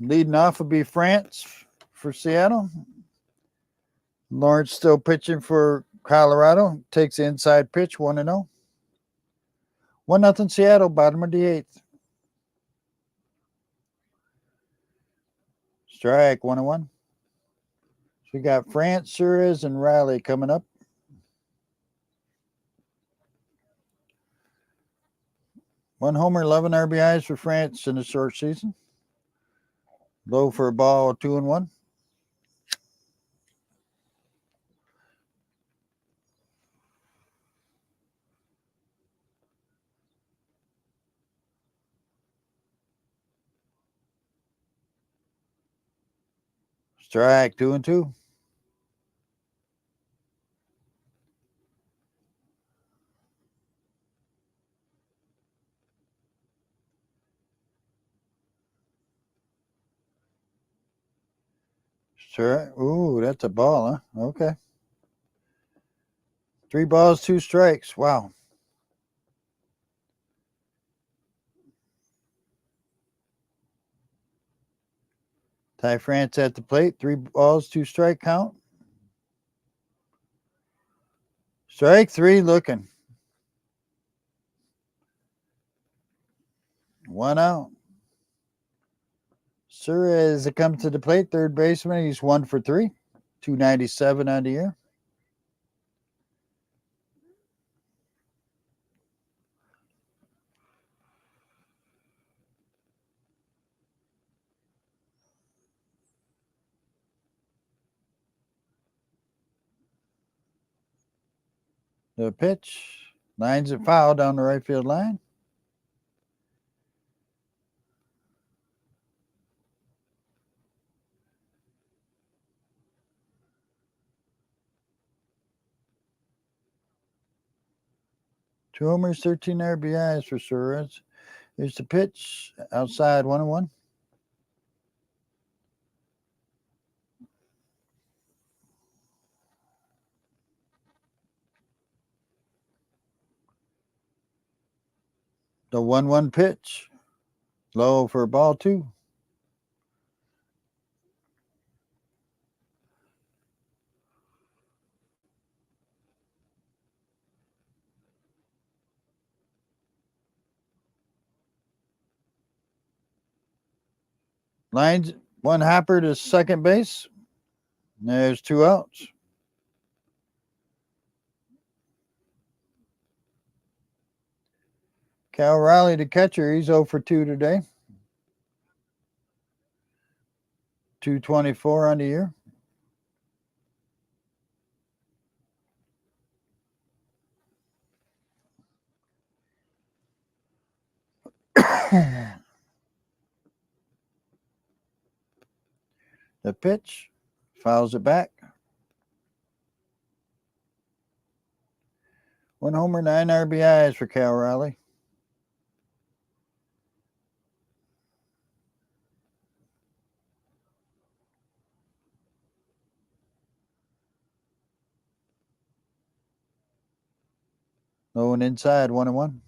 B: Leading off will be France for Seattle. Lawrence still pitching for Colorado. Takes the inside pitch, 1-0. 1-0 Seattle, bottom of the eighth. Strike, 1-1. So we got France, Suarez, and Riley coming up. One homer, 11 RBIs for France in the short season. Low for a ball, 2-1. Strike, 2-2. Strike. Ooh, that's a ball, huh? Okay. 3 balls, 2 strikes. Wow. Ty France at the plate. 3 balls, 2 strike count. Strike 3 looking. 1 out. Suarez comes to the plate, third baseman. He's 1 for 3. 297 on the year. The pitch. Lines it foul down the right field line. Two homers, 13 RBIs for Suarez. Here's the pitch. Outside, 1-1. The 1-1 pitch. Low for ball 2. Lines, one hopper to second base. There's 2 outs. Cal Riley, the catcher, he's 0 for 2 today. 224 on the year. The pitch, fouls it back. 1 homer, 9 RBIs for Cal Riley. No one inside, 1-1.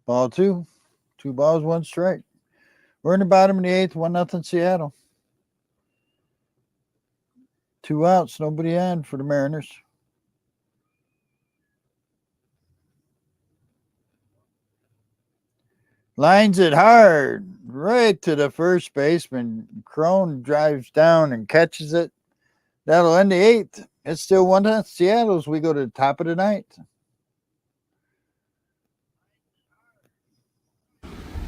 B: Ball 2. 2 balls, 1 strike. We're in the bottom of the 8th, 1-0 Seattle. 2 outs, nobody on for the Mariners. Lines it hard, right to the first baseman. Crone drives down and catches it. That'll end the 8th. It's still 1-0 Seattle as we go to the top of the 9th.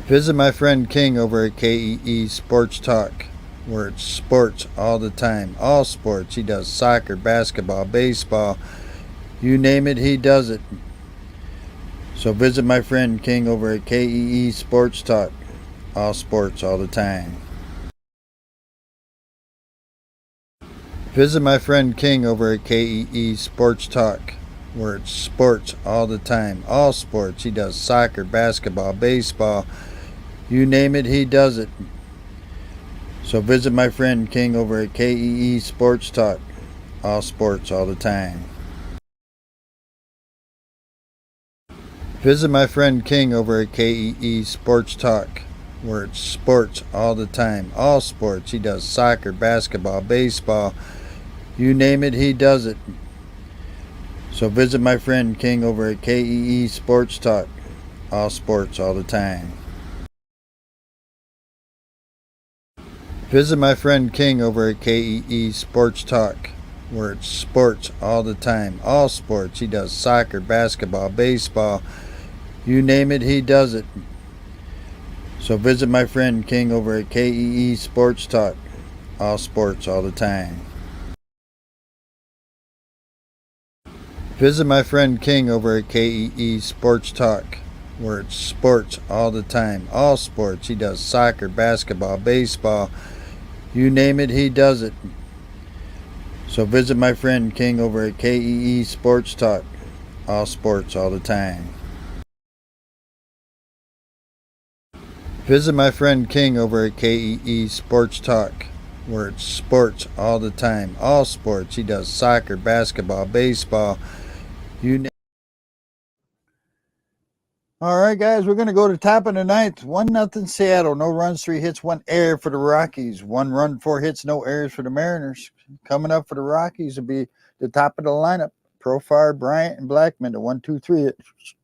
B: Visit my friend King over at KEE Sports Talk, where it's sports all the time. All sports. He does soccer, basketball, baseball. You name it, he does it. So visit my friend King over at KEE Sports Talk. All sports all the time. Visit my friend King over at KEE Sports Talk, where it's sports all the time. All sports. He does soccer, basketball, baseball. You name it, he does it. So visit my friend King over at KEE Sports Talk. All sports all the time. Visit my friend King over at KEE Sports Talk, where it's sports all the time. All sports. He does soccer, basketball, baseball. You name it, he does it. So visit my friend King over at KEE Sports Talk. All sports all the time. Visit my friend King over at KEE Sports Talk, where it's sports all the time. All sports. He does soccer, basketball, baseball. You name it, he does it. So visit my friend King over at KEE Sports Talk. All sports all the time. Visit my friend King over at KEE Sports Talk, where it's sports all the time. All sports. He does soccer, basketball, baseball. You name it, he does it. So visit my friend King over at KEE Sports Talk. All sports all the time. Visit my friend King over at KEE Sports Talk, where it's sports all the time. All sports. He does soccer, basketball, baseball. You name. All right, guys, we're going to go to top of the 9th. 1-0 Seattle. No runs, 3 hits, 1 error for the Rockies. 1 run, 4 hits, no errors for the Mariners. Coming up for the Rockies will be the top of the lineup. Profar, Bryant, and Blackman, the 1, 2, 3 hits.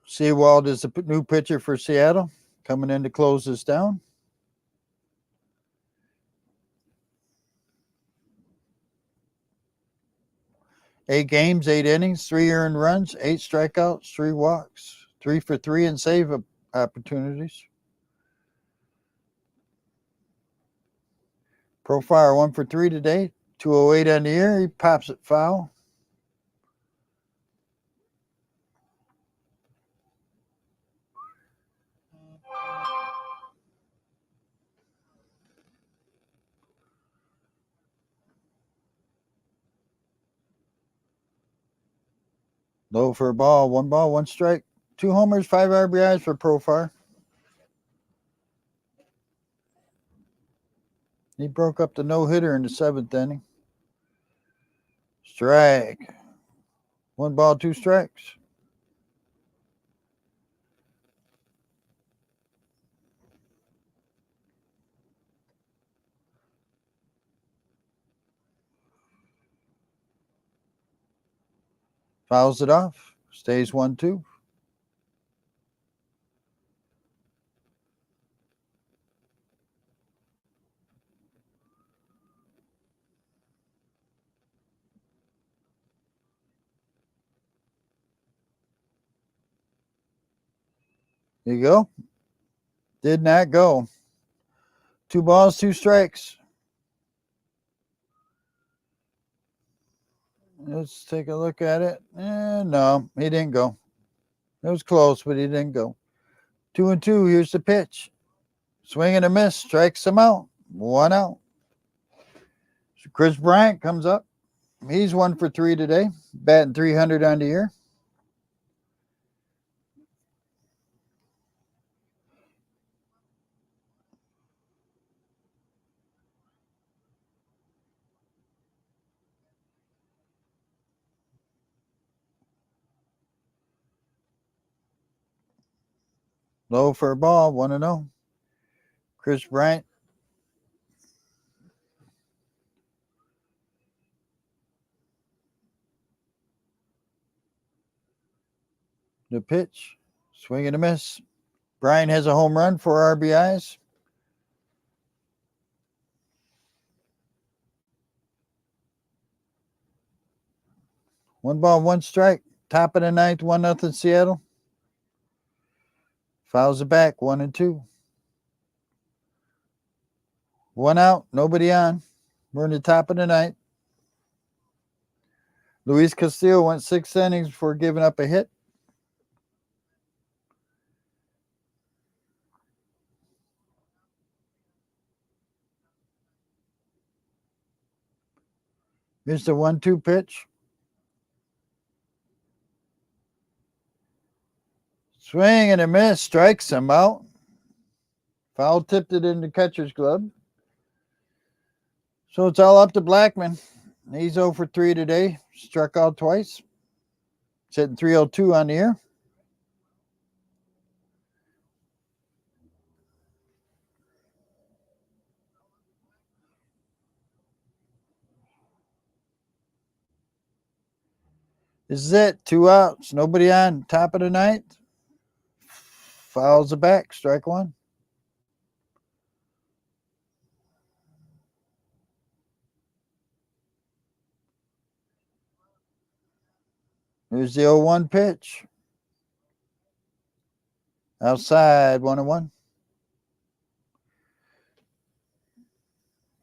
B: Seawald is the new pitcher for Seattle, coming in to close this down. 8 games, 8 innings, 3 earned runs, 8 strikeouts, 3 walks, 3 for 3 in save opportunities. Profile 1 for 3 today, 208 on the year. He pops it foul. Low for a ball, 1 strike. 2 homers, 5 RBIs for Profar. He broke up the no-hitter in the 7th inning. Strike. 1 ball, 2 strikes. Fouls it off. Stays 1-2. There you go. Did not go. 2 balls, 2 strikes. Let's take a look at it. No, he didn't go. It was close, but he didn't go. 2-2. Here's the pitch. Swing and a miss. Strikes him out. 1 out. So Chris Bryant comes up. He's 1 for 3 today. Batting .300 on the year. Low for a ball. 1-0. Chris Bryant. The pitch. Swing and a miss. Bryant has a home run, 4 RBIs. One ball, 1 strike. Top of the ninth, 1-0 Seattle. Fouls it back, 1-2. 1 out, nobody on. We're in the top of the ninth. Luis Castillo went 6 innings before giving up a hit. Here's the 1-2 pitch. Swing and a miss. Strikes him out. Foul tipped it in the catcher's glove. So it's all up to Blackman. He's 0 for 3 today. Struck out twice. It's hitting .302 on the year. This is it. 2 outs. Nobody on. Top of the ninth. Fouls it back. Strike 1. Here's the 0-1 pitch. Outside, 1-1.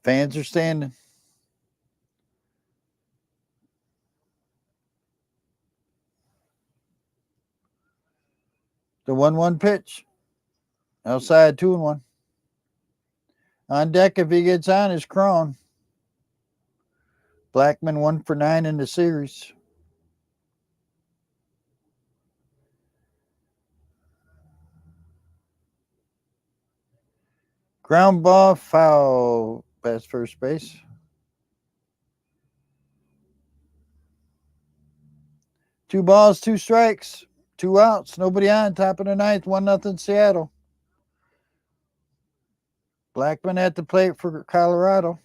B: Fans are standing. The 1-1 pitch. Outside, 2-1. On deck, if he gets on, is Cron. Blackman 1 for 9 in the series. Ground ball, foul, past first base. Two balls, 2 strikes, 2 outs, nobody on. Top of the ninth, 1-0 Seattle. Blackman at the plate for Colorado.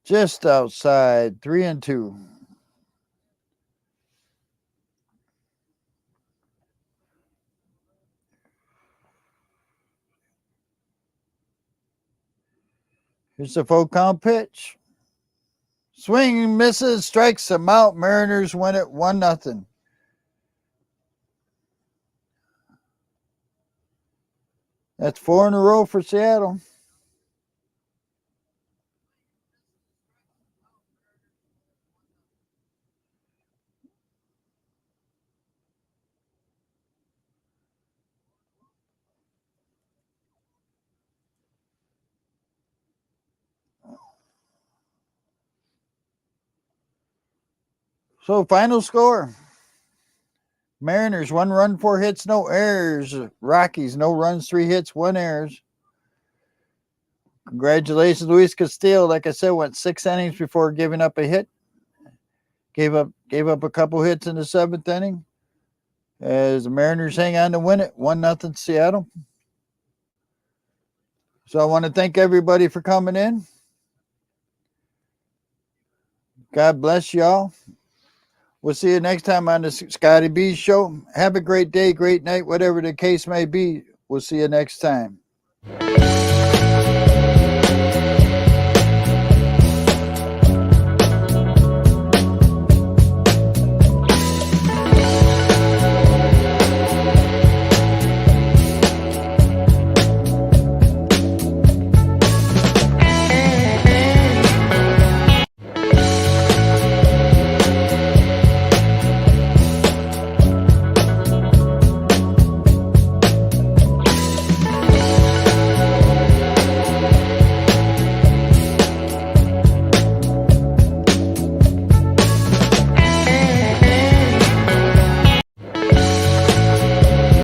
B: Just outside, 3-2. Here's the full count pitch. Swing, misses, strikes him out. Mariners win it 1-0. That's 4 in a row for Seattle. So final score. Mariners 1 run, 4 hits, no errors. Rockies no runs, 3 hits, 1 errors. Congratulations, Luis Castillo. Like I said, went 6 innings before giving up a hit. Gave up a couple hits in the 7th inning. As the Mariners hang on to win it, 1-0 Seattle. So I want to thank everybody for coming in. God bless y'all. We'll see you next time on the Scotty B Show. Have a great day, great night, whatever the case may be. We'll see you next time.